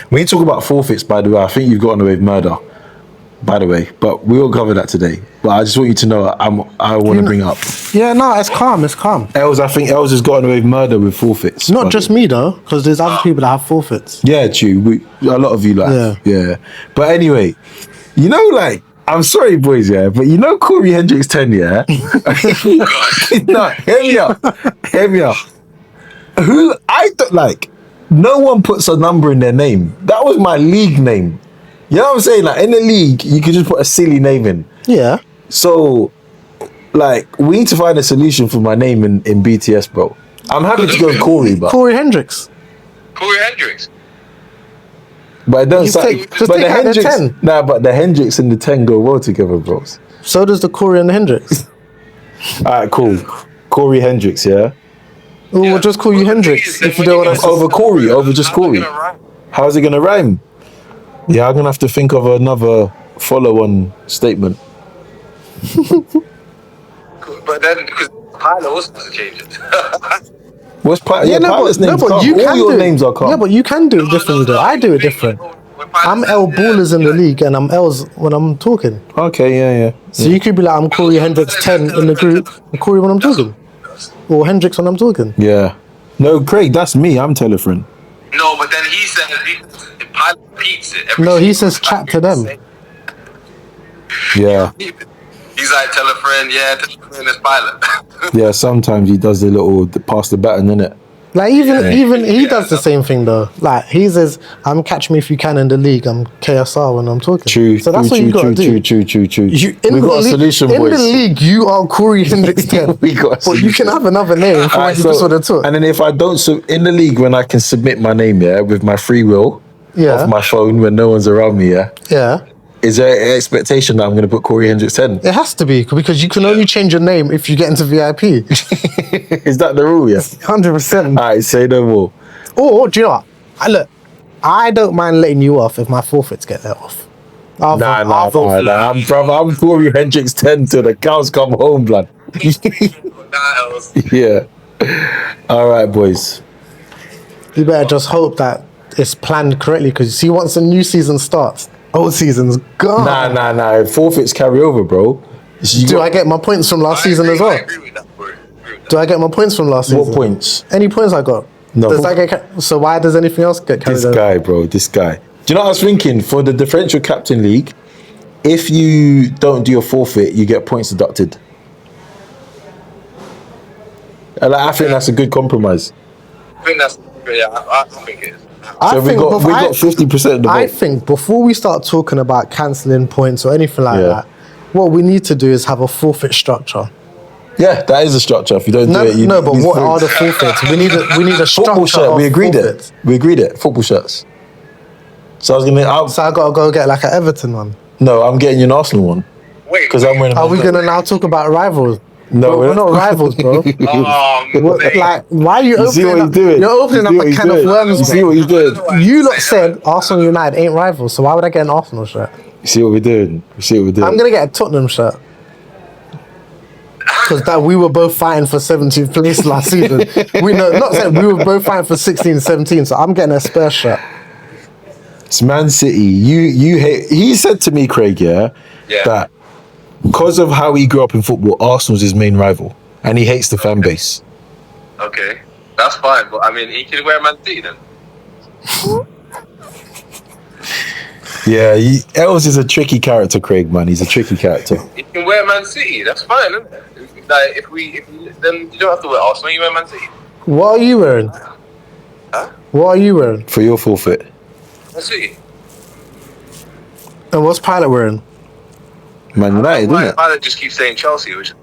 when you talk about forfeits, by the way, I think you've gotten away with murder, by the way, but we will cover that today. But I just want you to know, I want to bring up. Yeah, no, it's calm. Ellz, I think Ellz has gotten away with murder with forfeits. Not just me though, because there's other people that have forfeits. Yeah, true. A lot of you yeah. But anyway, you know, like, I'm sorry, boys, but you know Corey Hendricks 10, No, hear me out. Who I thought, like, no one puts a number in their name. That was my league name. You know what I'm saying? Like, in the league, you could just put a silly name in. Yeah. So, like, we need to find a solution for my name in BTS, bro. I'm happy to go with Corey, but Corey Hendricks. But it don't sound. Take But the out the Hendricks, 10. but the Hendricks and the 10 go well together, bros. So does the Corey and the Hendricks. Alright, cool. Corey Hendricks, yeah? Oh, we'll just call you Hendrix if you don't want to. Over Corey, over just Corey. How's it gonna rhyme? Yeah, I'm gonna have to think of another follow-on statement. But then, because Pilot was supposed to change it. What's Pilot's name's but calm. you All can your do names are it. calm. Yeah, but you can do it differently though. I do it different. I'm L Ballers in the league and I'm Ellz when I'm talking. Okay, yeah. So you could be like, I'm Corey Hendrix 10 in the group, and Corey when I'm talking. Or Hendrix when I'm talking. Yeah. No, Craig, that's me. I'm Telefriend. No, but then he said Pilot repeats it. Every No, he single says time. chat to them. Yeah. He's like, tell a friend, yeah, tell a friend, it's Pilot. Yeah, sometimes he does the little pass the baton, innit? Like even he does the same thing though. Like he says, "I'm catch me if you can in the league." I'm KSR when I'm talking. True. So that's what you got to do. True. You, We got a solution, in boys. the league, you are Corey Hendrix 10. We got a But you solution. can have another name for Alright, when you just want to talk. and then if I don't, so in the league when I can submit my name, yeah, with my free will Yeah. off my phone when no one's around me, yeah, Yeah. is there an expectation that I'm going to put Corey Hendricks 10? It has to be because you can only change your name if you get into VIP. Is that the rule, yeah? 100%. Alright, say no more. Or do you know what? I don't mind letting you off if my forfeits get let off. Nah. I'm Corey Hendricks 10 till the cows come home, blood. Yeah. Alright, boys. You better just hope that it's planned correctly because you see, once the new season starts, old season's gone. Nah. Forfeits carry over, bro. Do I get my points from last season as I well? agree with that, bro. Do I get my points from last season? What points? Any points I got? No. Does that get so why does anything else get carried This over? guy, bro. This guy. Do you know what I was thinking? For the differential captain league, if you don't do your forfeit, you get points deducted. And I think that's a good compromise. I think that's, yeah, I think it is. So we got 50% of the I vote. think before we start talking about cancelling points or anything like Yeah. that, what we need to do is have a forfeit structure. Yeah, that is a structure. If you don't No, do it, you no, but lose what are points. the forfeits? We need a structure. Football shirt. of We agreed forfeits. it. We agreed it. Football shirts. So I was gonna. So I gotta go get like an Everton one. No, I'm getting you an Arsenal one Wait, because I'm wearing. Are we gonna now talk about rivals? No, Bro, we're not rivals, bro. What- mate. like, why are you You see opening what up? he's doing? You're opening up You see a what can he's of doing? worms. You see bro. what he's doing? You lot said Arsenal United ain't rivals, so why would I get an Arsenal shirt? You see what we're doing? You see what we're doing? I'm gonna get a Tottenham shirt. Because that we were both fighting for 17th place last season. Not saying we were both fighting for 16, 17. So I'm getting a Spurs shirt. It's Man City. You hate. He said to me, Craig, Yeah. that because of how he grew up in football, Arsenal's his main rival, and he hates the fan base. Okay, that's fine, but I mean, he can wear Man City then. Yeah, Ellz is a tricky character, Craig. Man, he's a tricky character. He can wear Man City, that's fine, isn't it? Like, then you don't have to wear Arsenal, you wear Man City. What are you wearing? Huh? What are you wearing? For your forfeit. Man City. And what's Pilot wearing? Man United, Why isn't I just keep saying Chelsea, which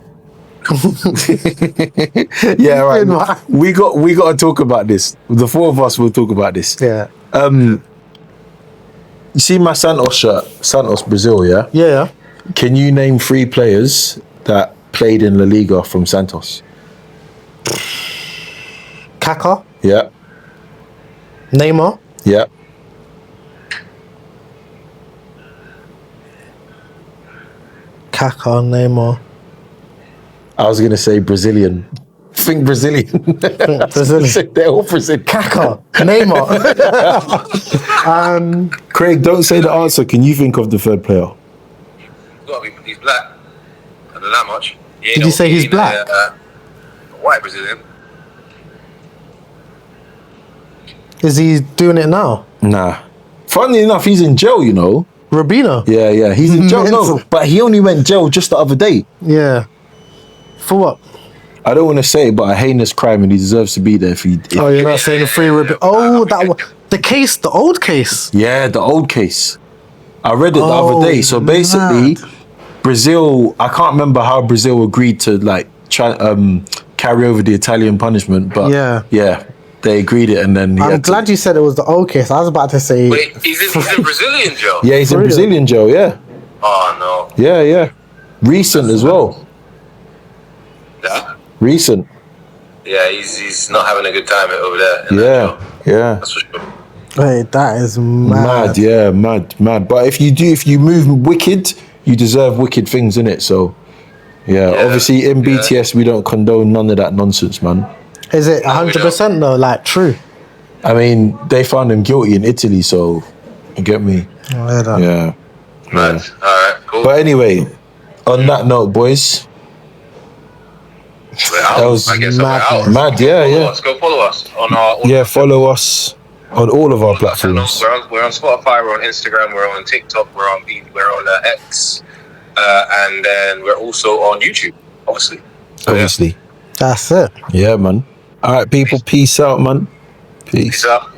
it? Yeah, right. We got to talk about this. The four of us will talk about this. Yeah. You see my Santos shirt, Santos Brazil, yeah? Yeah. Can you name 3 players that played in La Liga from Santos? Kaka, Yeah, Neymar, yeah. Kaka, Neymar. I was gonna say Brazilian. Think Brazilian. Brazilian. They're all Brazilian. Kaka, Neymar. Craig, don't say the answer. Can you think of the third player? he's black. I don't know that much. Did you say he's black? White Brazilian. Is he doing it now? Nah. Funnily enough, he's in jail, you know. Rabina? Yeah. He's in jail. No, Mental. but he only went jail just the other day. Yeah. For what? I don't want to say it, but a heinous crime, and he deserves to be there if he. Oh, you're not saying the free Rabina. Oh, that one. The case, the old case. Yeah, the old case. I read it the other day. So basically, Brazil. I can't remember how Brazil agreed to carry over the Italian punishment, but yeah, they agreed it, and then I'm glad you said it was the old case. I was about to say. Wait, he's in Brazilian jail? Yeah, he's in For real? Brazilian jail. Yeah, Oh, no. yeah. Recent as well. Recent. Yeah, he's not having a good time over there. In that Yeah, show. yeah. That's for sure. Wait, that is mad. Mad, yeah, mad. But if you move wicked, you deserve wicked things, innit? So, yeah, obviously in BTS we don't condone none of that nonsense, man. Is it 100% though? Like true? I mean, they found him guilty in Italy, so you get me? Oh, yeah, that. Yeah. Mad. All right, cool. But anyway, on that note, boys, We're out. that was I guess we're out. mad, yeah, yeah. Go follow us on our. Yeah, follow us on all of our platforms. We're on Spotify. We're on Instagram. We're on TikTok. We're on X, and then we're also on YouTube. Obviously. That's it. Yeah, man. All right, people. Peace out, man. Peace. Peace out.